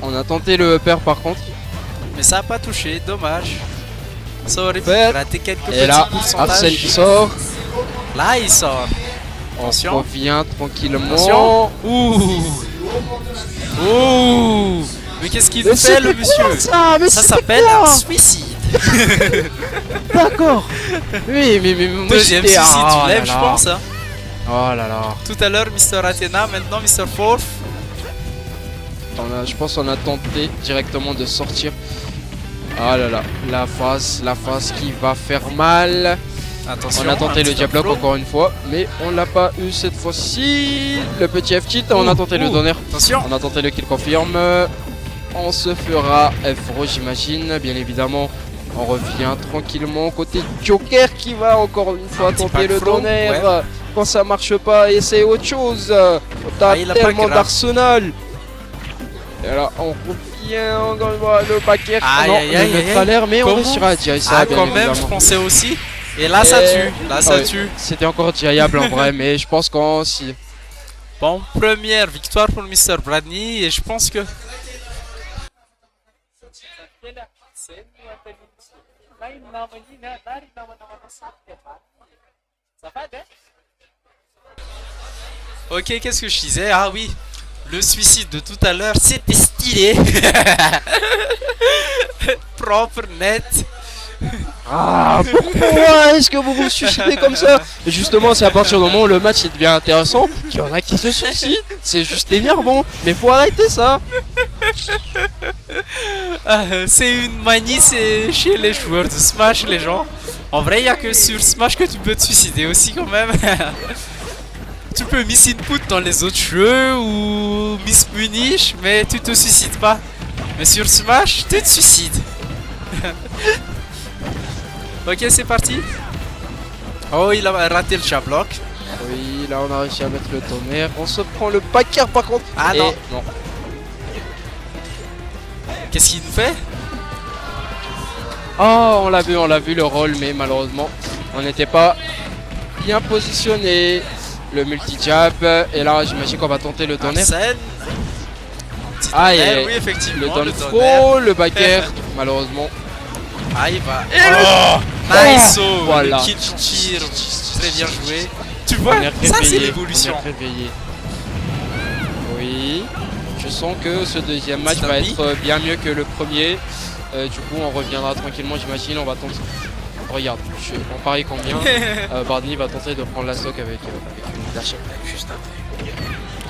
S4: On a tenté le upper par contre.
S3: Mais ça a pas touché, dommage. Ça aurait pu
S4: Fait.
S3: rater quelques
S4: Et là,
S3: petits
S4: Arsène
S3: pourcentages.
S4: qui sort.
S3: Là, il sort.
S4: On
S3: Attention.
S4: revient tranquillement.
S3: Attention. Ouh. Ouh. Mais qu'est-ce qu'il
S4: Mais
S3: fait le
S4: c'était
S3: monsieur?
S4: quoi ça, mais
S3: Ça
S4: c'était
S3: s'appelle
S4: quoi
S3: un suicide.
S4: D'accord. Oui, mais moi,
S3: Deuxième
S4: j'étais-
S3: suicide,
S4: oh
S3: tu
S4: là
S3: lèves, je
S4: là.
S3: pense. Hein.
S4: Oh là là.
S3: Tout à l'heure, Mr. Athena, maintenant Mr. Forth.
S4: Je pense qu'on a tenté directement de sortir. Ah là là, la face qui va faire mal.
S3: Attention.
S4: On a tenté
S3: un
S4: le
S3: petit
S4: diablock
S3: throw.
S4: encore une fois, mais on l'a pas eu cette fois-ci. Le petit F-cheat, on a tenté le donner.
S3: Attention.
S4: On a tenté le kill confirme. On se fera F-Ro j'imagine, bien évidemment. On revient tranquillement côté Joker qui va encore une fois
S3: petit
S4: tenter le
S3: back throw,
S4: donner.
S3: ouais.
S4: Quand ça marche pas, essaye autre chose. T'as
S3: Ah, il a pas
S4: tellement
S3: grave.
S4: d'arsenal. Et là on revient bien, encore le backer.
S3: Aïe,
S4: Non,
S3: aïe,
S4: le
S3: aïe,
S4: mettre
S3: aïe.
S4: à l'air, mais on
S3: Comment
S4: réussira à tirer ça.
S3: Ah,
S4: bien
S3: quand même, je
S4: évidemment.
S3: pensais aussi. Et là, ça tue. Là, ça
S4: ouais.
S3: tue.
S4: C'était encore tirable en vrai, mais je pense qu'en si.
S3: Bon, première victoire pour Mr. Bradney. Et je pense que. Ok, qu'est-ce que je disais? Ah oui, le suicide de tout à l'heure, c'était stylé. Propre, net.
S4: Ah, pourquoi est-ce que vous vous suicidez comme ça? Justement, c'est à partir du moment où le match il devient intéressant qu'il y en a qui se suicident. C'est juste énervant, mais faut arrêter ça.
S3: Ah, c'est une manie, c'est chez les joueurs de Smash, les gens. En vrai, il n'y a que sur Smash que tu peux te suicider aussi quand même. Tu peux miss input dans les autres jeux ou miss punish, mais tu te suicides pas. Mais sur Smash, tu te suicides. Ok, c'est parti. Oh, il a raté le chat-block.
S4: Oui, là on a réussi à mettre le tonnerre. On se prend le backer par contre.
S3: Ah
S4: Et-
S3: non. Qu'est-ce qu'il nous fait?
S4: Oh, on l'a vu le rôle, mais malheureusement, on n'était pas bien positionné. Le multi-jab, et là j'imagine qu'on va tenter le tonnerre.
S3: Arsène. Petit
S4: Ah,
S3: tonnerre,
S4: et
S3: oui,
S4: le
S3: effectivement,
S4: down
S3: le tonnerre.
S4: throw, le backer, malheureusement.
S3: Ah, il va. Oh, nice! Oh,
S4: Voilà.
S3: Le kill cheer. Très bien joué. Tu vois,
S4: On est
S3: ça c'est
S4: réveillé,
S3: l'évolution.
S4: on est réveillé. Oui, je sens que ce deuxième match
S3: Petit
S4: va
S3: tapis.
S4: être bien mieux que le premier. Du coup, on reviendra tranquillement, j'imagine. On va tenter. Regarde, on parie combien Bardini va tenter de prendre la stock avec une dash attack juste après.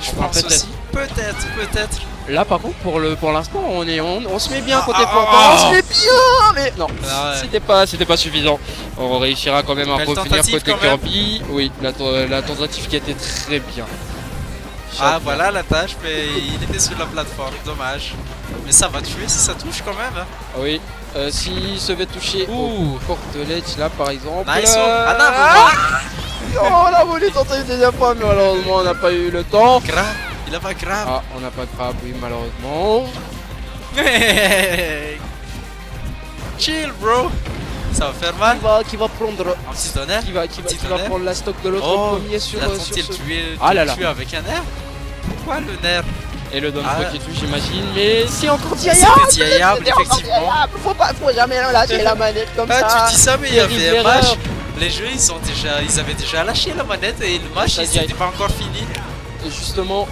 S3: Je
S4: Enfin,
S3: pense aussi. Peut-être.
S4: Là, par contre, pour l'instant, on se met bien côté
S3: Ah,
S4: portant.
S3: ah,
S4: On se met bien, mais non.
S3: Ah ouais.
S4: C'était pas suffisant. On réussira quand même à
S3: Belle
S4: revenir
S3: tentative
S4: côté
S3: quand même.
S4: Kirby. Oui, la tentative qui était très bien.
S3: Ah
S4: Chaque-
S3: voilà la tâche, mais il était sur la plateforme, dommage. Mais ça va tuer si ça touche quand même. Hein.
S4: Oui, s'il se fait toucher
S3: Ouh.
S4: au porte-ledge là par exemple.
S3: Nice. Ah non,
S4: Oh, on a voulu tenter une deuxième fois, mais malheureusement on n'a pas eu le temps.
S3: grave. Il a pas grave.
S4: Ah, on n'a pas de crabe, oui, malheureusement.
S3: Chill, bro. Ça va faire mal.
S4: Qui va prendre.
S3: Un petit tonnerre.
S4: Qui va
S3: Petit
S4: prendre
S3: tonnerre.
S4: la stock de l'autre
S3: Oh,
S4: premier sur,
S3: il a
S4: sur
S3: tenté
S4: ce.
S3: de tuer,
S4: Ah là là.
S3: tuer avec un nerf. Pourquoi le nerf?
S4: Et le down
S3: Ah.
S4: throw qui touche, j'imagine. Mais c'est encore
S3: C'était diable, effectivement.
S4: Faut jamais lâcher la manette comme
S3: Ah, tu dis ça, mais il y
S4: Terrible
S3: avait un match.
S4: erreur.
S3: Les jeux, ils avaient déjà lâché la manette et le match,
S4: Ça
S3: il
S4: dirait.
S3: n'était pas encore fini.
S4: Et justement,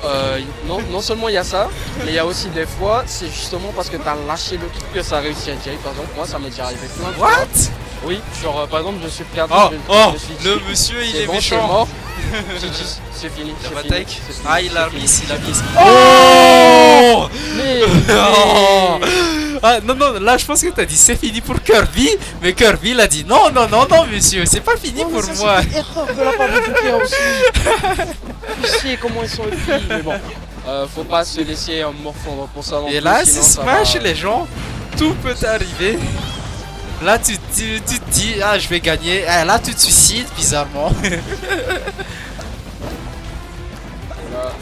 S4: non seulement il y a ça, mais il y a aussi des fois, c'est justement parce que t'as lâché le truc que ça a réussi à tirer. Par exemple, moi ça m'est déjà arrivé plein de fois.
S3: What?
S4: Oui, genre par exemple, je suis perdu.
S3: Oh,
S4: je me suis dit,
S3: le monsieur, il
S4: c'est
S3: est
S4: bon, c'est
S3: méchant.
S4: mort. C'est fini.
S3: Il a
S4: c'est
S3: pas
S4: fini,
S3: take.
S4: c'est fini,
S3: Ah, il a
S4: c'est
S3: mis,
S4: fini.
S3: il a mis.
S4: Oh Mais,
S3: Oh. Ah non, là je pense que t'as dit c'est fini pour Kirby, mais Kirby il a dit non, monsieur, c'est pas fini
S4: Non, mais
S3: pour
S4: ça,
S3: moi.
S4: c'est une erreur de la part de Joker aussi. Tu sais comment ils sont épris, mais bon. Faut pas se laisser morfondre pour ça non
S3: Et
S4: plus,
S3: là,
S4: sinon
S3: c'est
S4: ça
S3: Smash,
S4: va-
S3: les gens, tout peut arriver. Là, tu te dis, ah, je vais gagner. Ah, là, tu te suicides, bizarrement.
S4: Voilà.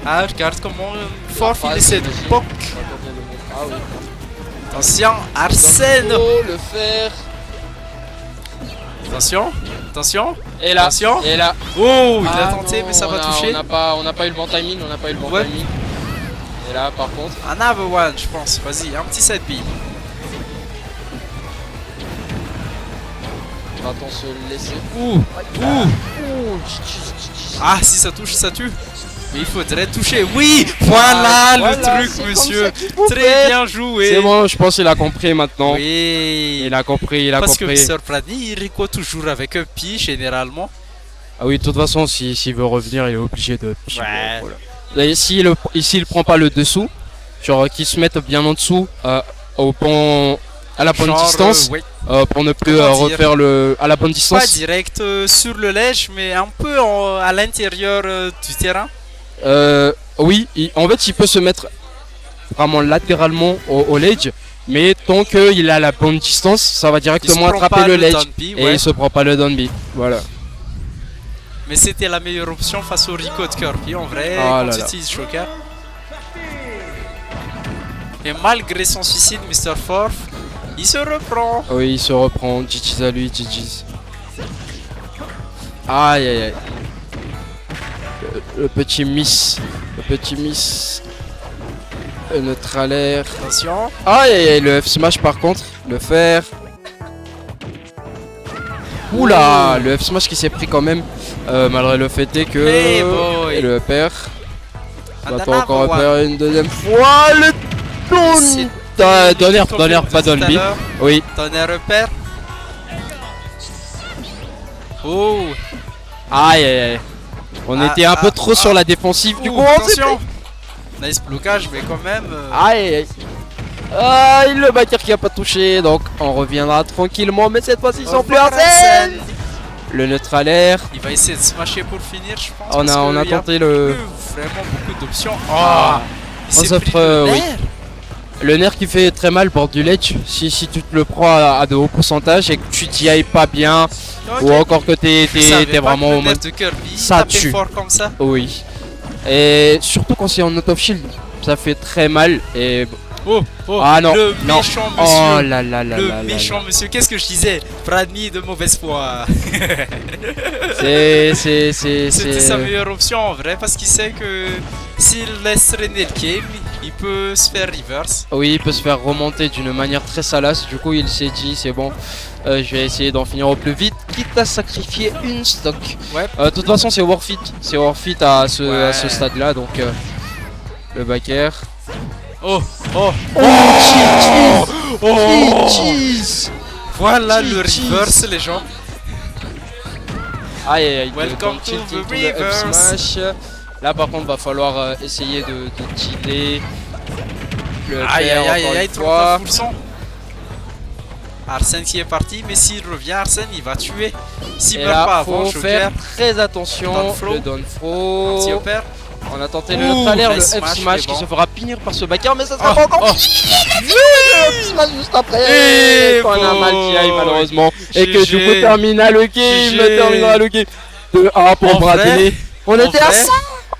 S3: Ah, regarde comment fort il
S4: phase,
S3: essaie de
S4: j'imagine.
S3: poke.
S4: Ah oui.
S3: Attention, Arsène.
S4: Oh, le fer.
S3: Attention.
S4: Et là.
S3: Attention.
S4: Et là.
S3: Oh, il a
S4: Ah
S3: tenté,
S4: non,
S3: mais ça va
S4: on a-
S3: toucher.
S4: On n'a pas eu le bon timing.
S3: Ouais.
S4: Et là, par contre.
S3: Another one, je pense. Vas-y, un petit side B.
S4: Va-t-on se laisser.
S3: Ouh.
S4: Ah.
S3: Ah, si ça touche, ça tue. Mais il faudrait toucher. Oui, voilà, le truc,
S4: c'est
S3: monsieur.
S4: comme ça qu'il faut
S3: Très
S4: faire.
S3: bien joué.
S4: C'est bon, je pense qu'il a compris maintenant.
S3: Oui.
S4: Il a compris,
S3: Parce que Mr. Pladny, il reco toujours avec un pi généralement.
S4: Ah oui, de toute façon, s'il veut revenir, il est obligé de.
S3: Ouais.
S4: Voilà. Et s'il prend pas le dessous, genre qu'il se mette bien en dessous, au bon, à la bonne
S3: Genre,
S4: distance,
S3: ouais.
S4: pour ne plus
S3: Comment dire
S4: refaire le à la bonne
S3: Pas
S4: distance.
S3: direct sur le ledge, mais un peu à l'intérieur du terrain.
S4: Oui, en fait, il peut se mettre vraiment latéralement au ledge, mais tant qu'il a la bonne distance, ça va
S3: Il se
S4: directement
S3: prend
S4: attraper
S3: pas
S4: le ledge.
S3: down B,
S4: Et
S3: ouais.
S4: il se prend pas le down B. Voilà.
S3: Mais c'était la meilleure option face au Rico de Kirby en vrai
S4: Ah
S3: quand
S4: là
S3: tu
S4: là.
S3: utilises Joker. Et malgré son suicide, Mr. Forf, il se reprend.
S4: Oui, il se reprend. GG's à lui, GG's. Aïe aïe aïe. Le petit miss. Le petit miss. Neutralaire.
S3: Attention.
S4: Aïe aïe aïe, le F smash par contre. Le fer. Oula, le F smash qui s'est pris quand même. Malgré le fait est que.
S3: Hey boy.
S4: Et le père.
S3: And
S4: Va pas
S3: another
S4: encore
S3: one.
S4: repérer une deuxième fois. Le
S3: C'est-
S4: Donner,
S3: Comme
S4: donner,
S3: je
S4: pas
S3: disais tout à
S4: Dolby.
S3: l'heure,
S4: Oui.
S3: Donner repère. Oh.
S4: Aïe aïe aïe. On était un peu trop sur la défensive. Du coup, on s'est
S3: attention. Nice blocage, mais quand même.
S4: Aïe aïe. Aïe, le backer qui a pas touché. Donc, on reviendra tranquillement. Mais cette fois-ci, sans plus Arsène. Le neutralaire.
S3: Il va essayer de smasher pour finir, je pense.
S4: On
S3: parce
S4: a
S3: qu'il y
S4: tenté le.
S3: Vraiment beaucoup d'options.
S4: Ah.
S3: Il s'est
S4: On s'offre,
S3: pris le
S4: oui.
S3: nerf.
S4: Le nerf qui fait très mal pour du ledge. Si tu te le prends à de hauts pourcentages et que tu t'y ailles pas bien.
S3: Ok.
S4: Ou encore que t'es
S3: Je savais pas
S4: vraiment
S3: que le
S4: au
S3: nerf
S4: mode.
S3: de Kirby,
S4: Ça
S3: taper
S4: tue.
S3: fort comme ça.
S4: Oui. Et surtout quand c'est en out of shield. Ça fait très mal. Et.
S3: Oh,
S4: Ah non,
S3: le
S4: non.
S3: méchant
S4: Oh
S3: monsieur.
S4: là là là
S3: Le
S4: là là
S3: méchant monsieur, qu'est-ce que je disais? Bradney de mauvaise foi.
S4: C'est.
S3: C'était sa meilleure option en vrai parce qu'il sait que s'il laisse traîner le game, il peut se faire reverse.
S4: Oui, il peut se faire remonter d'une manière très salace. Du coup, il s'est dit, c'est bon, je vais essayer d'en finir au plus vite, quitte à sacrifier une stock.
S3: Ouais.
S4: De toute façon, c'est worth it. C'est worth it à ce
S3: Ouais.
S4: stade-là. Donc, le backer.
S3: Oh, oh,
S4: Cheese.
S3: voilà le
S4: Cheese.
S3: reverse les gens.
S4: Aïe aïe aïe.
S3: Welcome
S4: donc,
S3: to
S4: tilting
S3: the
S4: to the up
S3: reverse.
S4: smash. Là, par contre, va falloir essayer de cheater. Le
S3: Aïe
S4: père,
S3: aïe aïe
S4: encore
S3: aïe,
S4: une
S3: trop
S4: fois.
S3: full son. Arsène qui est parti, mais s'il revient, Arsène il va tuer. S'il
S4: Et
S3: meurt
S4: là,
S3: pas avant,
S4: faut
S3: Joker,
S4: faire très attention.
S3: Down throw.
S4: Le down throw.
S3: si opère.
S4: On a tenté le
S3: Ouh,
S4: neutralaire, le
S3: nice
S4: F
S3: smash,
S4: smash
S3: mais
S4: qui
S3: bon.
S4: se fera punir par ce backer, mais ça sera
S3: Oh,
S4: pas encore
S3: oh.
S4: fini. Le F smash juste après.
S3: Et
S4: Quand on a mal
S3: boy.
S4: qui aille malheureusement. Et que du coup
S3: GG.
S4: termina le game.
S3: GG.
S4: Terminera le game. 2-1 pour
S3: En vrai,
S4: Bradley. On
S3: en
S4: était à
S3: vrai,
S4: ça.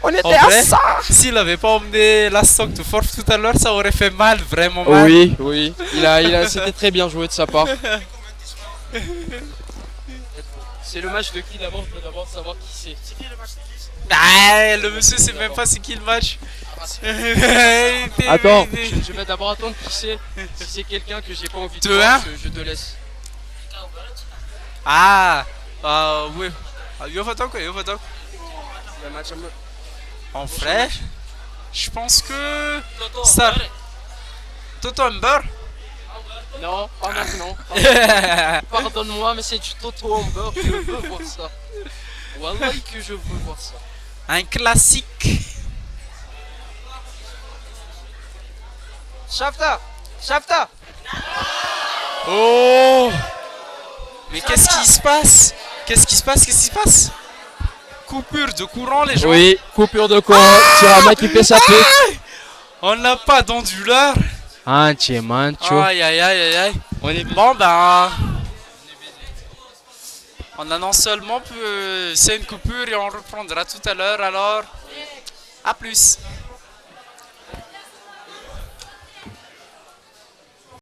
S4: On était
S3: en
S4: à
S3: vrai,
S4: ça.
S3: S'il avait pas emmené la stock de Forf tout à l'heure, ça aurait fait mal, vraiment mal.
S4: Oui, oui. C'était très bien joué de sa part. C'est le match de qui d'abord? Je veux d'abord savoir qui c'est. C'est qui le match de qui?
S3: Ah, le monsieur sait même pas c'est qui le match.
S4: Attends, je vais d'abord attendre qui c'est. Si c'est quelqu'un que j'ai pas envie de
S3: 2-1.
S4: voir, je te laisse.
S3: Ah, oui. Eu vou tocar.
S4: Le match
S3: En vrai, je pense que ça. Toto Humber.
S4: Non, pas maintenant. Pardonne-moi, mais c'est du Toto Amber. Je veux voir ça. Wallahi que je veux voir ça.
S3: Un classique.
S4: Shafta! Shafta!
S3: Oh! Mais qu'est-ce qui se passe? Qu'est-ce qui se passe? Coupure de courant, les gens.
S4: Oui, coupure de courant. Tirama qui fait sa pute.
S3: On n'a pas d'onduleur.
S4: Anche, mancho.
S3: Aïe aïe aïe aïe aïe. On est bon ben. On annonce seulement que c'est une coupure et on reprendra tout à l'heure alors. À plus.